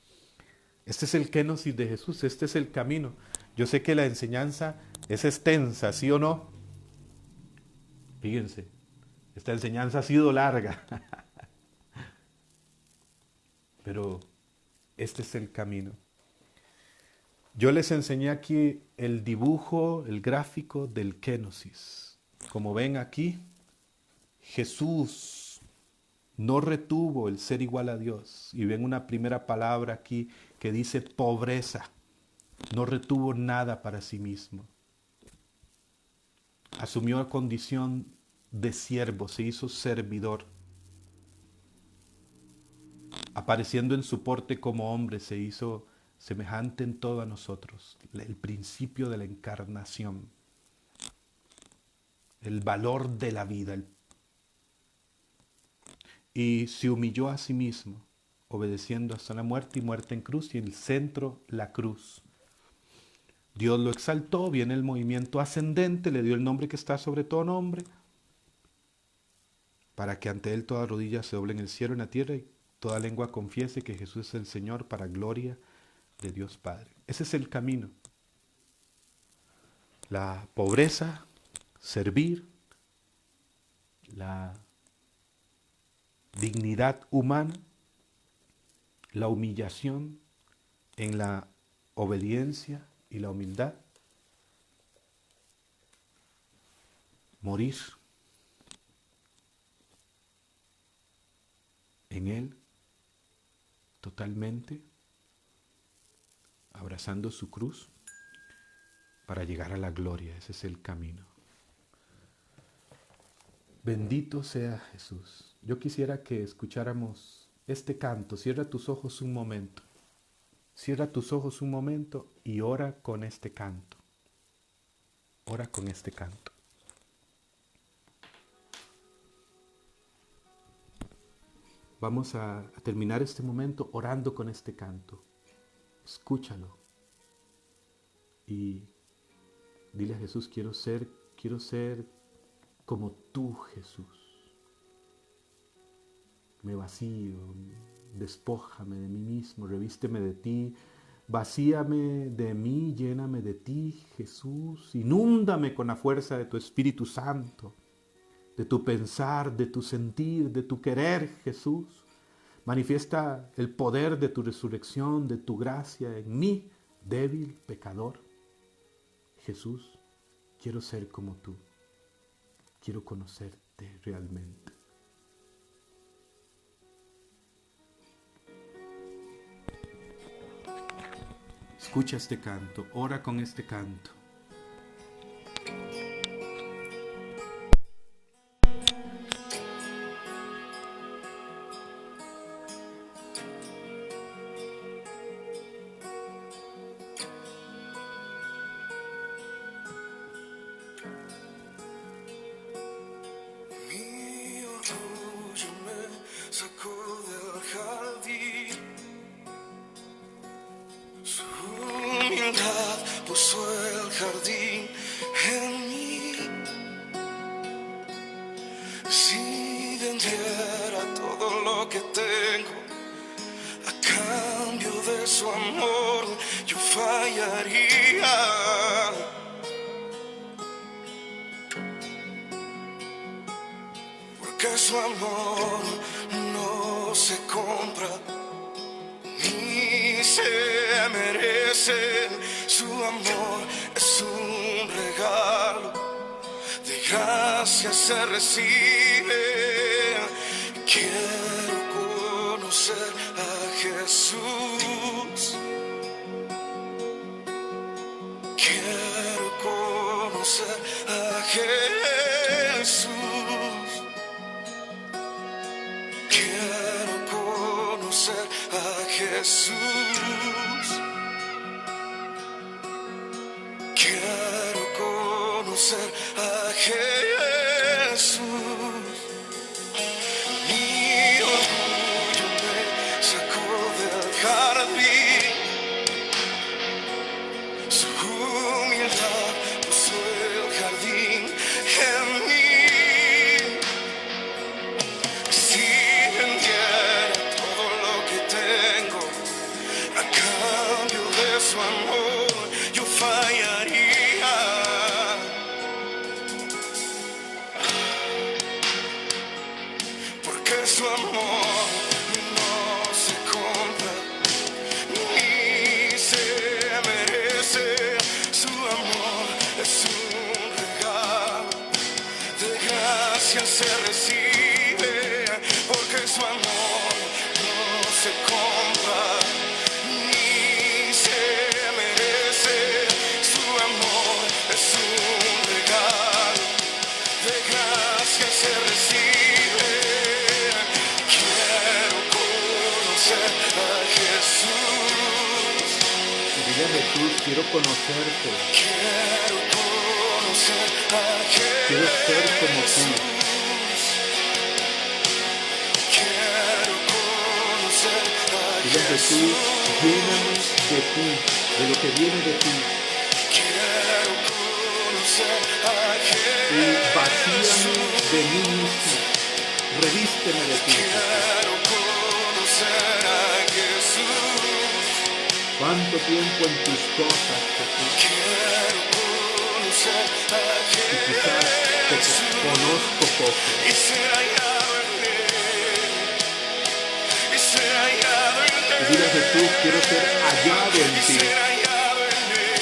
Este es el kénosis de Jesús, este es el camino. Yo sé que la enseñanza es extensa, ¿sí o no? Fíjense, esta enseñanza ha sido larga, pero este es el camino. Yo les enseñé aquí el dibujo, el gráfico del kénosis. Como ven aquí, Jesús no retuvo el ser igual a Dios. Y ven una primera palabra aquí que dice pobreza. No retuvo nada para sí mismo. Asumió la condición de siervo, se hizo servidor. Apareciendo en su porte como hombre, se hizo semejante en todo a nosotros. El principio de la encarnación. El valor de la vida. Y se humilló a sí mismo, obedeciendo hasta la muerte y muerte en cruz, y en el centro la cruz. Dios lo exaltó, viene el movimiento ascendente, le dio el nombre que está sobre todo nombre, para que ante Él toda rodilla se doble en el cielo y en la tierra, y toda lengua confiese que Jesús es el Señor, para gloria de Dios Padre. Ese es el camino. La pobreza, servir, la dignidad humana, la humillación en la obediencia y la humildad, morir en Él totalmente, abrazando su cruz para llegar a la gloria. Ese es el camino. Bendito sea Jesús. Yo quisiera que escucháramos este canto. Cierra tus ojos un momento. Cierra tus ojos un momento y ora con este canto. Ora con este canto. Vamos a terminar este momento orando con este canto. Escúchalo. Y dile a Jesús, quiero ser como tú, Jesús. Me vacío, despójame de mí mismo, revísteme de ti, vacíame de mí, lléname de ti, Jesús. Inúndame con la fuerza de tu Espíritu Santo, de tu pensar, de tu sentir, de tu querer, Jesús. Manifiesta el poder de tu resurrección, de tu gracia en mí, débil, pecador. Jesús, quiero ser como tú. Quiero conocerte realmente. Escucha este canto, ora con este canto. Mi orgullo me sacó del jardín. Su humildad puso el jardín en mí. Si vendiera todo lo que tengo a cambio de su amor, yo fallaría. Porque su amor no se compra ni se merece. Su amor es un regalo, de gracia se recibe. Quiero conocer a Jesús. Quiero conocer a Jesús. Quiero conocer a Jesús. Quiero conocer a Jesús. Mi orgullo me sacó del jardín. Su humildad puso el jardín en mí. Si vendiera todo lo que tengo a cambio de su amor, yo fallaría. Porque su amor no se compra ni se merece. Su amor es un regalo, de gracia se recibe. Porque su amor no se compra ni se merece. Su amor es un regalo, de gracia se recibe. Quiero conocer a Jesús. Y dile a Jesús, quiero conocerte. Quiero conocer a Jesús. Quiero ser como tú. Quiero conocer a Dile a Jesús, lléname de ti, de lo que viene de ti. Quiero conocer a Y vacíame de mí mismo. Revísteme de ti. Quiero conocer a Jesús. ¿Cuánto tiempo en tus cosas, Jesús? Quiero conocer a Y quizás te Jesús. conozco poco. Y ser hallado en él. Y ser hallado en él. Y dile a Jesús, quiero ser hallado en Y ti. ser hallado en él.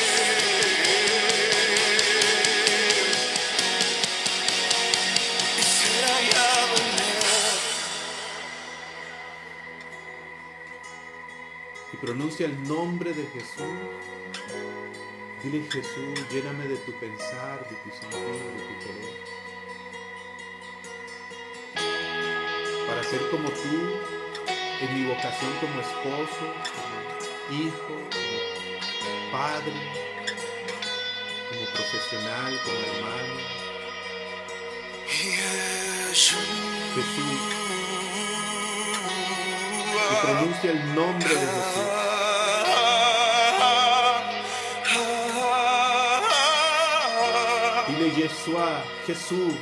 Y ser hallado en él. Y pronuncia el nombre de Jesús. Dile, Jesús, lléname de tu pensar, de tu sentir, de tu querer. Para ser como tú, en mi vocación como esposo, como hijo, como padre, como profesional, como hermano. Jesús. Y pronuncia el nombre de Jesús. Dile, Yeshua, Jesús.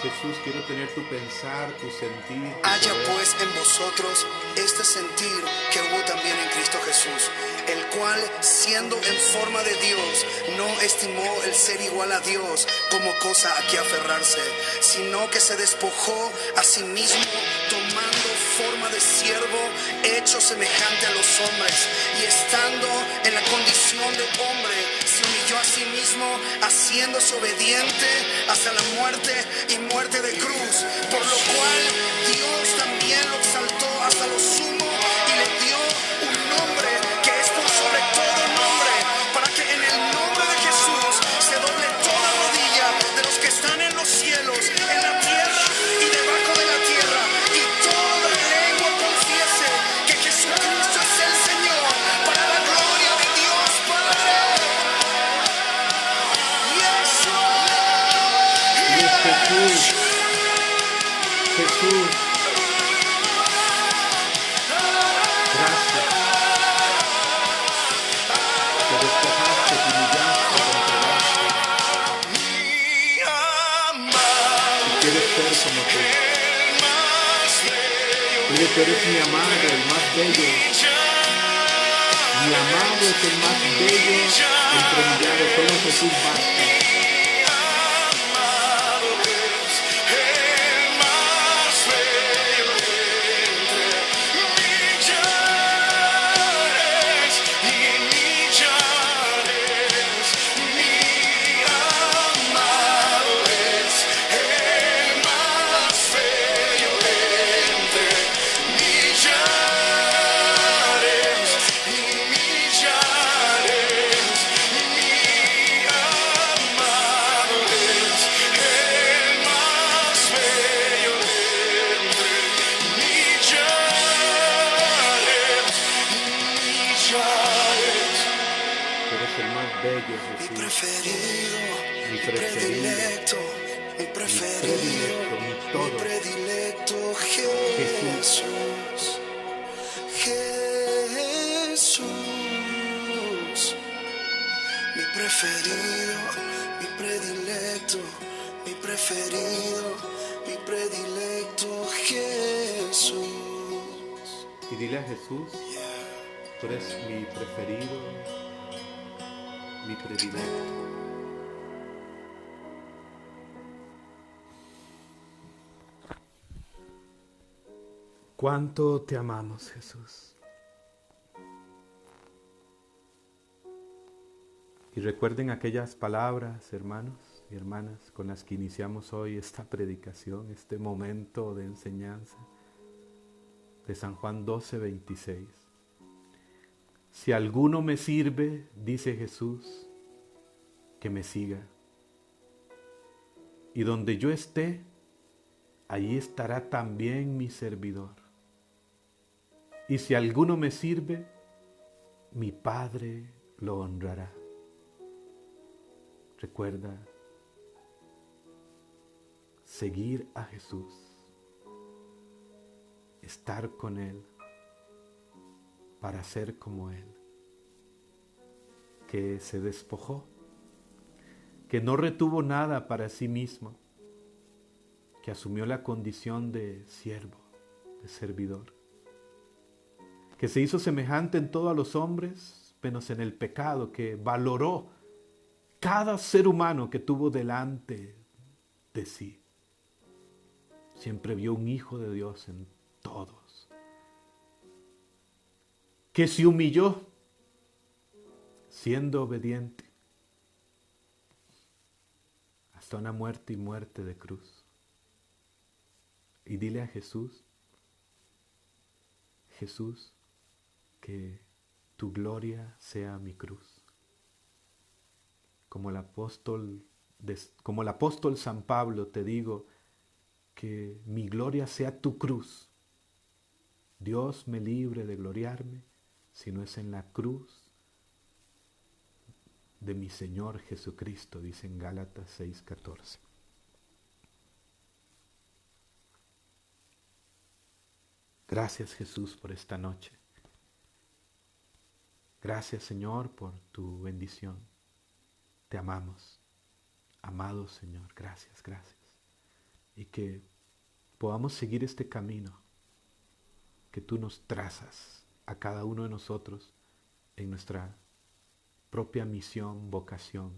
Jesús, quiero tener tu pensar, tu sentir. Tu Haya querer. pues en vosotros este sentir que hubo también en Cristo Jesús, el cual, siendo en forma de Dios, no estimó el ser igual a Dios como cosa a que aferrarse, sino que se despojó a sí mismo, tomando forma de siervo, hecho semejante a los hombres, y estando en la condición de hombre, se humilló a sí mismo, haciéndose obediente hasta la muerte y muerte de cruz, por lo cual Dios también lo exaltó hasta lo sumo y le dio un nombre que es por sobre todo nombre, para que en el nombre de Jesús se doble toda rodilla de los que están en los cielos, en la tierra y debajo de la tierra, y toda lengua confiese que Jesucristo es el Señor, para la gloria de Dios Padre. Y es Jesús. Jesús. Gracias. Te despojaste, te humillaste, te entregaste. Mi amado, Y quieres ser como tú. el más bello, Dile que eres mi amado, el más bello. Mi amado es el más bello entre millares. Solo Jesús basta. amado es el más bello entre millares y millares. Mi amado es el más bello entre millares y millares. Mi amado es el más bello entre millares y millares. Tú eres el más bello, Mi Jesús. preferido, Mi mi preferido, predilecto, mi preferido, predilecto, mi mi todo. predilecto, Jesús, Jesús, mi preferido, mi predilecto, mi preferido, mi predilecto, Jesús. Y dile a Jesús, tú eres mi preferido, mi predilecto. ¿Cuánto te amamos, Jesús? Y recuerden aquellas palabras, hermanos y hermanas, con las que iniciamos hoy esta predicación, este momento de enseñanza de San Juan 12:26. Si alguno me sirve, dice Jesús, que me siga. Y donde yo esté, allí estará también mi servidor. Y si alguno me sirve, mi Padre lo honrará. Recuerda, seguir a Jesús, estar con Él, para ser como Él, que se despojó, que no retuvo nada para sí mismo, que asumió la condición de siervo, de servidor, que se hizo semejante en todo a los hombres, menos en el pecado, que valoró cada ser humano que tuvo delante de sí. Siempre vio un hijo de Dios en todos, que se humilló siendo obediente hasta una muerte y muerte de cruz. Y dile a Jesús, Jesús, que tu gloria sea mi cruz. Como el apóstol San Pablo te digo, que mi gloria sea tu cruz. Dios me libre de gloriarme, si no es en la cruz de mi Señor Jesucristo, dice en Gálatas 6:14. Gracias, Jesús, por esta noche. Gracias, Señor, por tu bendición. Te amamos. Amado Señor, gracias, gracias. y que podamos seguir este camino que tú nos trazas a cada uno de nosotros en nuestra propia misión, vocación